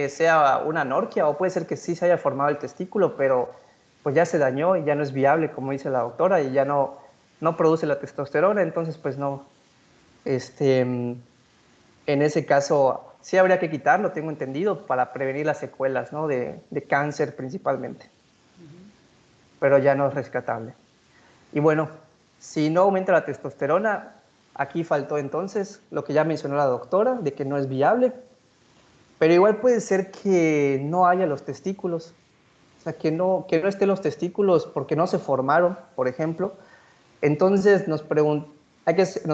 sea una anorquia o puede ser que sí se haya formado el testículo, pero pues ya se dañó y ya no es viable, como dice la doctora, y ya no produce la testosterona, entonces pues no, en ese caso sí habría que quitarlo, tengo entendido, para prevenir las secuelas, ¿no? de cáncer principalmente, pero ya no es rescatable. Y bueno, si no aumenta la testosterona, aquí faltó entonces lo que ya mencionó la doctora, de que no es viable, pero igual puede ser que no haya los testículos, o sea, que no estén los testículos porque no se formaron, por ejemplo. Entonces nos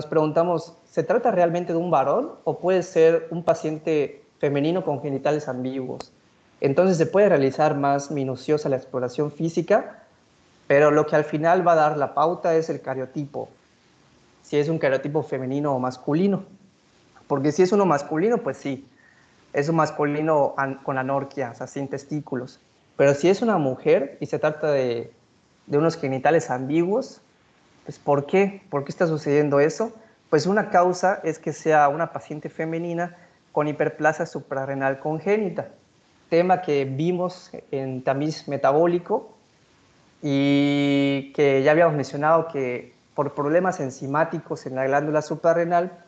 preguntamos, ¿se trata realmente de un varón o puede ser un paciente femenino con genitales ambiguos? Entonces se puede realizar más minuciosa la exploración física, pero lo que al final va a dar la pauta es el cariotipo, si es un cariotipo femenino o masculino. Porque si es uno masculino, pues sí, es un masculino con anorquia, o sea, sin testículos. Pero si es una mujer y se trata de unos genitales ambiguos, pues ¿por qué? ¿Por qué está sucediendo eso? Pues una causa es que sea una paciente femenina con hiperplasia suprarrenal congénita, tema que vimos en tamiz metabólico y que ya habíamos mencionado que por problemas enzimáticos en la glándula suprarrenal,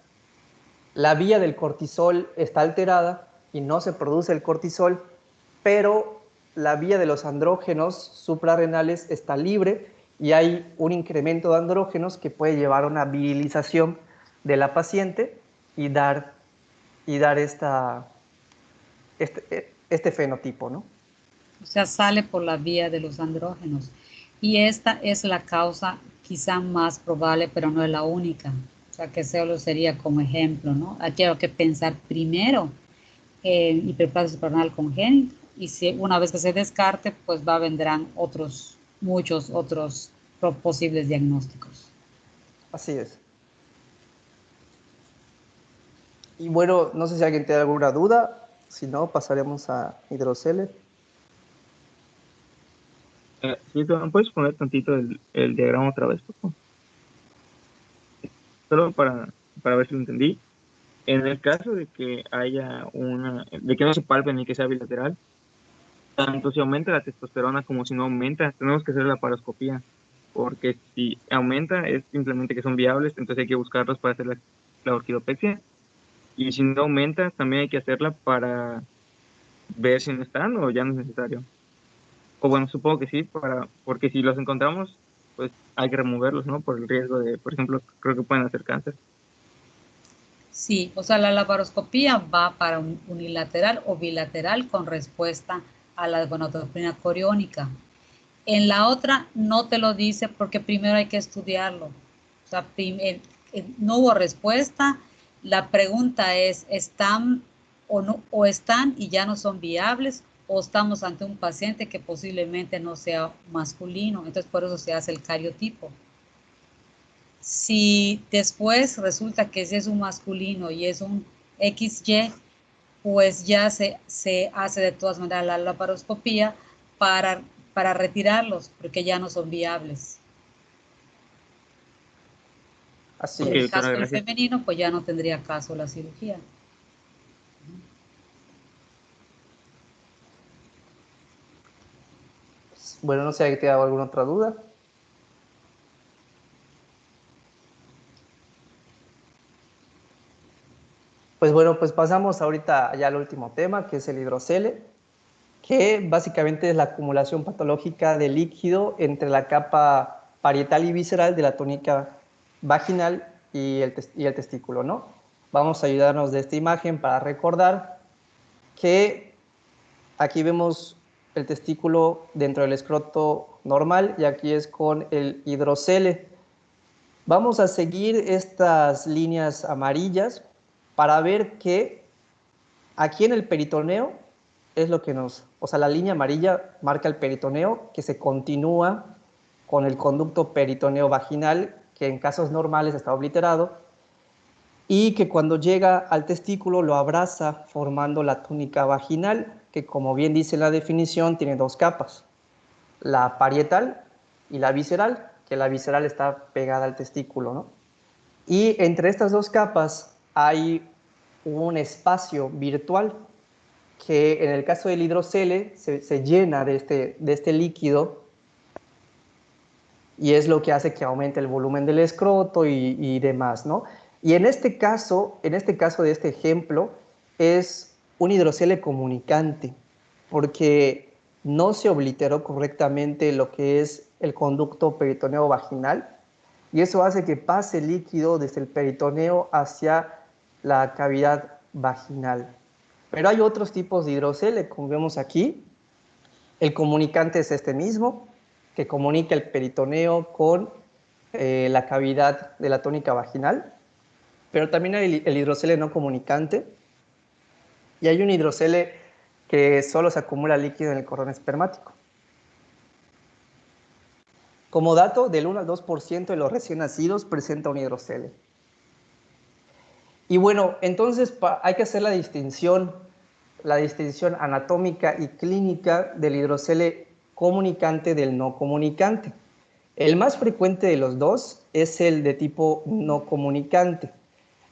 la vía del cortisol está alterada y no se produce el cortisol, pero la vía de los andrógenos suprarrenales está libre y hay un incremento de andrógenos que puede llevar a una virilización de la paciente y dar este fenotipo, ¿no? O sea, sale por la vía de los andrógenos. Y esta es la causa quizá más probable, pero no es la única. O sea, que solo sería como ejemplo, ¿no? Aquí hay que pensar primero en hiperplasia suprarrenal congénita, y si una vez que se descarte, pues vendrán muchos otros posibles diagnósticos. Así es. Y bueno, no sé si alguien tiene alguna duda, si no, pasaremos a hidroceles. Sí, ¿puedes poner tantito el diagrama otra vez, por favor? Solo para ver si lo entendí. En el caso de que de que no se palpe ni que sea bilateral, tanto si aumenta la testosterona como si no aumenta, tenemos que hacer la paroscopía, porque si aumenta es simplemente que son viables, entonces hay que buscarlos para hacer la orquidopexia, y si no aumenta también hay que hacerla para ver si no están o ya no es necesario. O bueno, supongo que sí, porque si los encontramos, pues hay que removerlos, ¿no? Por el riesgo de, por ejemplo, creo que pueden hacer cáncer. Sí, o sea, la laparoscopía va para unilateral o bilateral con respuesta a la gonadotropina coriónica. En la otra no te lo dice porque primero hay que estudiarlo. O sea, no hubo respuesta. La pregunta es, ¿están o no, o están y ya no son viables, o estamos ante un paciente que posiblemente no sea masculino? Entonces, por eso se hace el cariotipo. Si después resulta que ese es un masculino y es un XY, pues ya se hace de todas maneras la laparoscopía para retirarlos, porque ya no son viables. Así En Ok, el es. caso doctora, del gracias. femenino, pues ya no tendría caso la cirugía. Bueno, no sé si te hago alguna otra duda. Pues bueno, pues pasamos ahorita ya al último tema, que es el hidrocele, que básicamente es la acumulación patológica de líquido entre la capa parietal y visceral de la túnica vaginal y el testículo, ¿no? Vamos a ayudarnos de esta imagen para recordar que aquí vemos el testículo dentro del escroto normal y aquí es con el hidrocele. Vamos a seguir estas líneas amarillas para ver que aquí en el peritoneo es lo que o sea, la línea amarilla marca el peritoneo que se continúa con el conducto peritoneo vaginal, que en casos normales está obliterado, y que cuando llega al testículo lo abraza formando la túnica vaginal, que como bien dice la definición tiene dos capas, la parietal y la visceral, que la visceral está pegada al testículo, ¿no? Y entre estas dos capas hay un espacio virtual que en el caso del hidrocele se llena de este líquido y es lo que hace que aumente el volumen del escroto y demás, ¿no? Y en este caso de este ejemplo, es un hidrocele comunicante, porque no se obliteró correctamente lo que es el conducto peritoneo vaginal, y eso hace que pase líquido desde el peritoneo hacia la cavidad vaginal. Pero hay otros tipos de hidrocele, como vemos aquí. El comunicante es este mismo, que comunica el peritoneo con la cavidad de la túnica vaginal, pero también hay el hidrocele no comunicante, y hay un hidrocele que solo se acumula líquido en el cordón espermático. Como dato, del 1 al 2% de los recién nacidos presenta un hidrocele. Y bueno, entonces hay que hacer la distinción anatómica y clínica del hidrocele comunicante del no comunicante. El más frecuente de los dos es el de tipo no comunicante.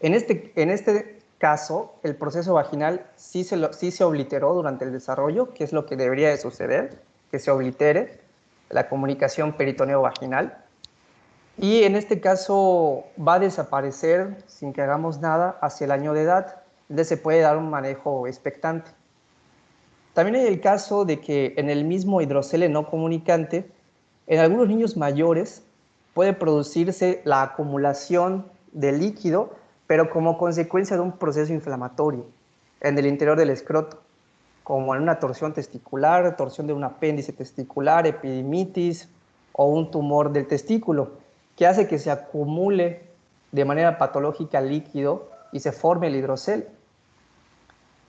En este caso, el proceso vaginal sí se obliteró durante el desarrollo, que es lo que debería de suceder, que se oblitere la comunicación peritoneo-vaginal. Y en este caso va a desaparecer sin que hagamos nada hacia el año de edad, donde se puede dar un manejo expectante. También hay el caso de que en el mismo hidrocele no comunicante, en algunos niños mayores puede producirse la acumulación de líquido, pero como consecuencia de un proceso inflamatorio en el interior del escroto, como en una torsión testicular, torsión de un apéndice testicular, epidimitis o un tumor del testículo, que hace que se acumule de manera patológica líquido y se forme el hidrocele.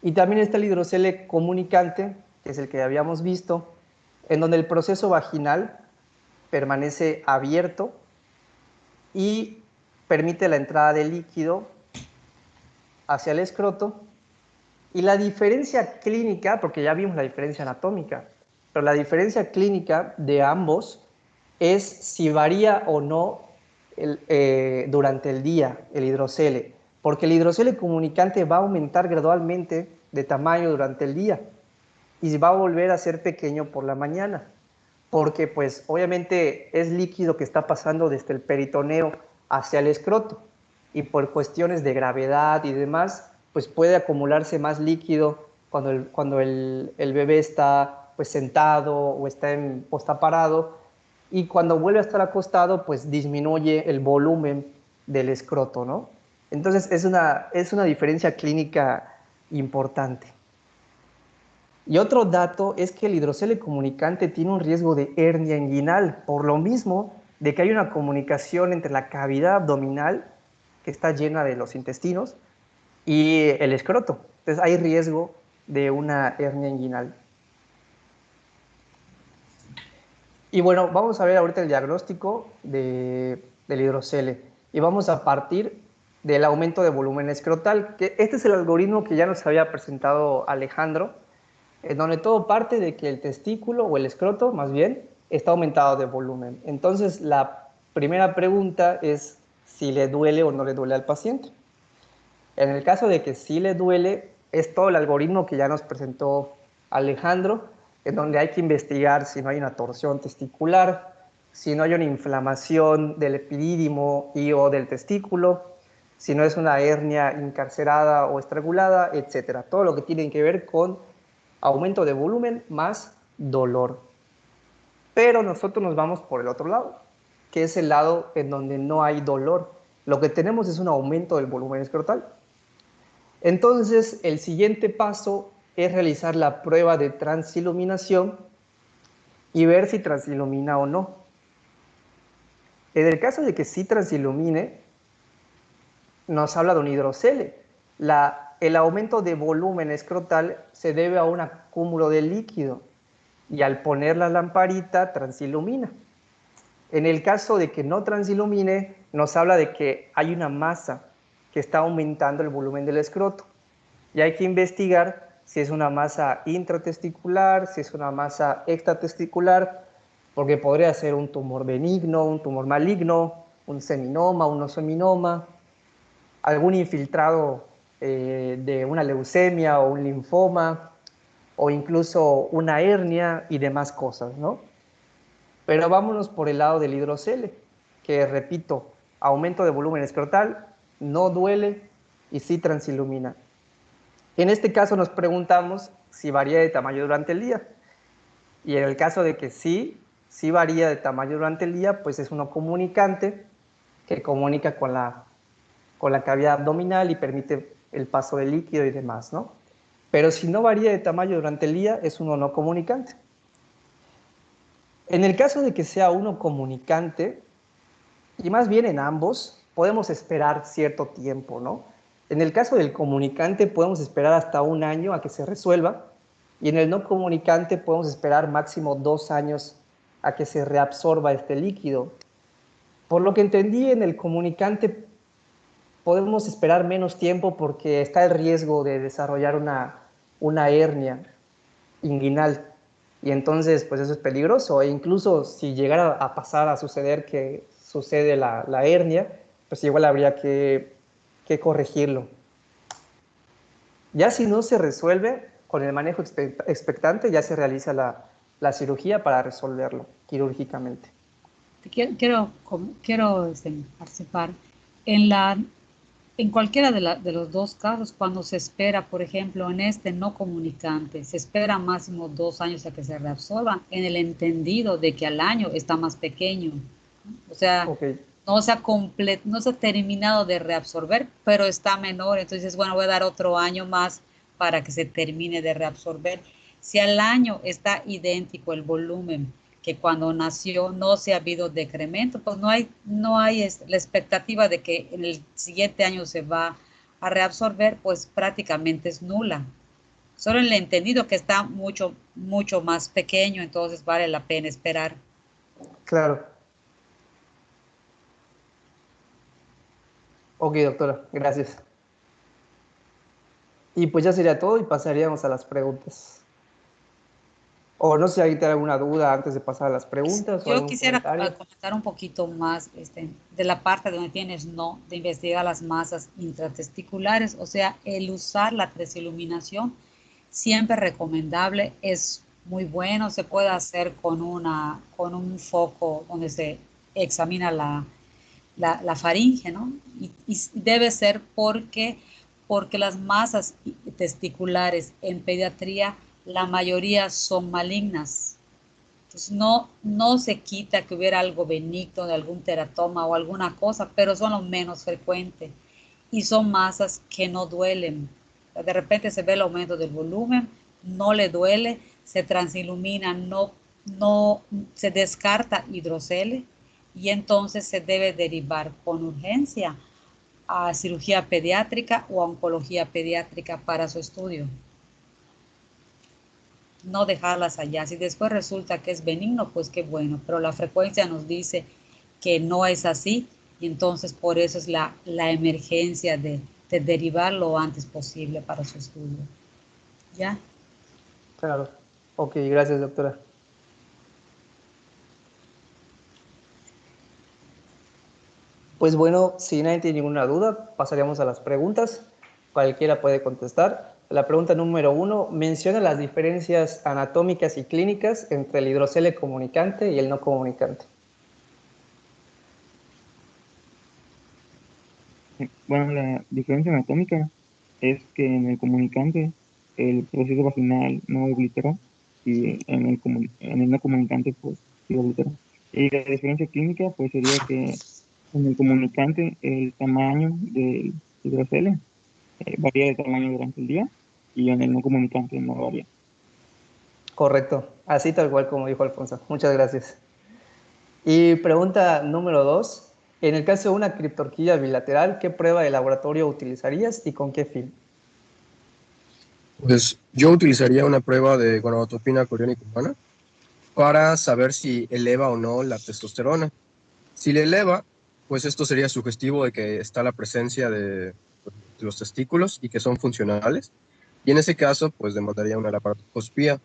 Y también está el hidrocele comunicante, que es el que habíamos visto, en donde el proceso vaginal permanece abierto y permite la entrada de líquido hacia el escroto. Y la diferencia clínica, porque ya vimos la diferencia anatómica, pero la diferencia clínica de ambos es si varía o no durante el día el hidrocele, porque el hidrocele comunicante va a aumentar gradualmente de tamaño durante el día y va a volver a ser pequeño por la mañana, porque pues obviamente es líquido que está pasando desde el peritoneo hacia el escroto y por cuestiones de gravedad y demás, pues puede acumularse más líquido cuando el bebé está pues sentado o está parado, y cuando vuelve a estar acostado pues disminuye el volumen del escroto, ¿no? Entonces es una diferencia clínica importante. Y otro dato es que el hidrocele comunicante tiene un riesgo de hernia inguinal, por lo mismo de que hay una comunicación entre la cavidad abdominal, que está llena de los intestinos, y el escroto. Entonces hay riesgo de una hernia inguinal. Y bueno, vamos a ver ahorita el diagnóstico del hidrocele. Y vamos a partir del aumento de volumen escrotal, que este es el algoritmo que ya nos había presentado Alejandro, en donde todo parte de que el testículo, o el escroto más bien, está aumentado de volumen. Entonces, la primera pregunta es si le duele o no le duele al paciente. En el caso de que sí le duele, es todo el algoritmo que ya nos presentó Alejandro, en donde hay que investigar si no hay una torsión testicular, si no hay una inflamación del epidídimo y o del testículo, si no es una hernia encarcerada o estrangulada, etc. Todo lo que tiene que ver con aumento de volumen más dolor. Pero nosotros nos vamos por el otro lado, que es el lado en donde no hay dolor. Lo que tenemos es un aumento del volumen escrotal. Entonces, el siguiente paso es realizar la prueba de transiluminación y ver si transilumina o no. En el caso de que sí transilumine, nos habla de un hidrocele. El aumento de volumen escrotal se debe a un acúmulo de líquido y al poner la lamparita transilumina. En el caso de que no transilumine, nos habla de que hay una masa que está aumentando el volumen del escroto. Y hay que investigar si es una masa intratesticular, si es una masa extratesticular, porque podría ser un tumor benigno, un tumor maligno, un seminoma, un nosominoma, algún infiltrado de una leucemia o un linfoma, o incluso una hernia y demás cosas, ¿no? Pero vámonos por el lado del hidrocele, que repito, aumento de volumen escrotal, no duele y sí transilumina. En este caso nos preguntamos si varía de tamaño durante el día. Y en el caso de que sí varía de tamaño durante el día, pues es uno comunicante que comunica con la cavidad abdominal y permite el paso de líquido y demás, ¿no? Pero si no varía de tamaño durante el día, es uno no comunicante. En el caso de que sea uno comunicante, y más bien en ambos, podemos esperar cierto tiempo, ¿no? En el caso del comunicante podemos esperar hasta 1 año a que se resuelva, y en el no comunicante podemos esperar máximo 2 años a que se reabsorba este líquido. Por lo que entendí, en el comunicante podemos esperar menos tiempo porque está el riesgo de desarrollar una hernia inguinal. Y entonces, pues eso es peligroso. E incluso si llegara a pasar a suceder que sucede la hernia, pues igual habría que corregirlo. Ya si no se resuelve, con el manejo expectante ya se realiza la cirugía para resolverlo quirúrgicamente. Quiero participar en cualquiera de los dos casos. Cuando se espera, por ejemplo, en este no comunicante, se espera máximo 2 años a que se reabsorba, en el entendido de que al año está más pequeño. O sea, Okay. no se ha terminado de reabsorber, pero está menor. Entonces, bueno, voy a dar otro año más para que se termine de reabsorber. Si al año está idéntico el volumen que cuando nació, no se ha habido decremento, pues no hay la expectativa de que en el siguiente año se va a reabsorber, pues prácticamente es nula. Solo en el entendido que está mucho, mucho más pequeño, entonces vale la pena esperar. Claro. Ok, doctora, gracias. Y pues ya sería todo y pasaríamos a las preguntas. O no sé si alguien tiene alguna duda antes de pasar a las preguntas o Yo algún quisiera comentario. comentar un poquito más de la parte donde tienes de investigar las masas intratesticulares, o sea, el usar la transiluminación, siempre recomendable, es muy bueno, se puede hacer con un foco donde se examina la faringe, ¿no? Y debe ser porque las masas testiculares en pediatría, la mayoría son malignas. Entonces, no se quita que hubiera algo benigno de algún teratoma o alguna cosa, pero son lo menos frecuente y son masas que no duelen. De repente se ve el aumento del volumen, no le duele, se transilumina, no se descarta hidrocele y entonces se debe derivar con urgencia a cirugía pediátrica o a oncología pediátrica para su estudio. No dejarlas allá. Si después resulta que es benigno, pues qué bueno, pero la frecuencia nos dice que no es así y entonces por eso es la emergencia de derivar lo antes posible para su estudio. ¿Ya? Claro. Ok, gracias, doctora. pues bueno, si nadie tiene ninguna duda, pasaríamos a las preguntas. Cualquiera puede contestar. La pregunta número 1, menciona las diferencias anatómicas y clínicas entre el hidrocele comunicante y el no comunicante. Bueno, la diferencia anatómica es que en el comunicante el proceso vaginal no oblitera y en el no comunicante pues sí oblitera. Y la diferencia clínica pues sería que en el comunicante el tamaño del hidrocele varía de tamaño durante el día y en el no comunicante no varía. Correcto, así tal cual como dijo Alfonso. Muchas gracias. Y pregunta número 2, en el caso de una criptorquía bilateral, ¿qué prueba de laboratorio utilizarías y con qué fin? Pues yo utilizaría una prueba de gonadotropina coriónica humana para saber si eleva o no la testosterona. Si le eleva, pues esto sería sugestivo de que está la presencia de los testículos y que son funcionales. Y en ese caso, pues demandaría una laparoscopía.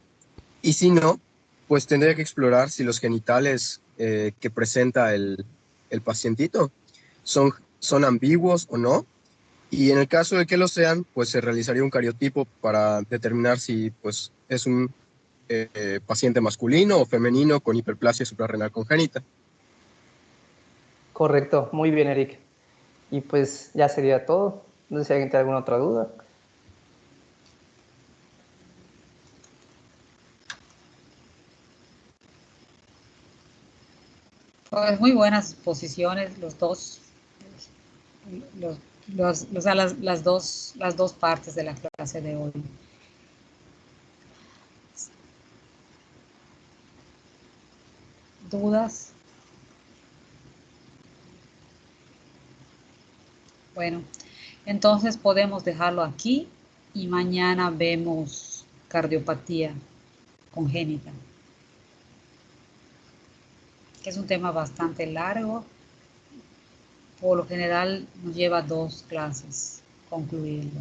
Y si no, pues tendría que explorar si los genitales que presenta el pacientito son ambiguos o no. Y en el caso de que lo sean, pues se realizaría un cariotipo para determinar si pues, es un paciente masculino o femenino con hiperplasia suprarrenal congénita. Correcto, muy bien, Eric. Y pues ya sería todo. No sé si alguien tiene alguna otra duda. Pues muy buenas posiciones, los dos, o sea, las dos partes de la clase de hoy. ¿Dudas? Bueno, entonces podemos dejarlo aquí y mañana vemos cardiopatía congénita, que es un tema bastante largo. Por lo general nos lleva 2 clases concluirlo.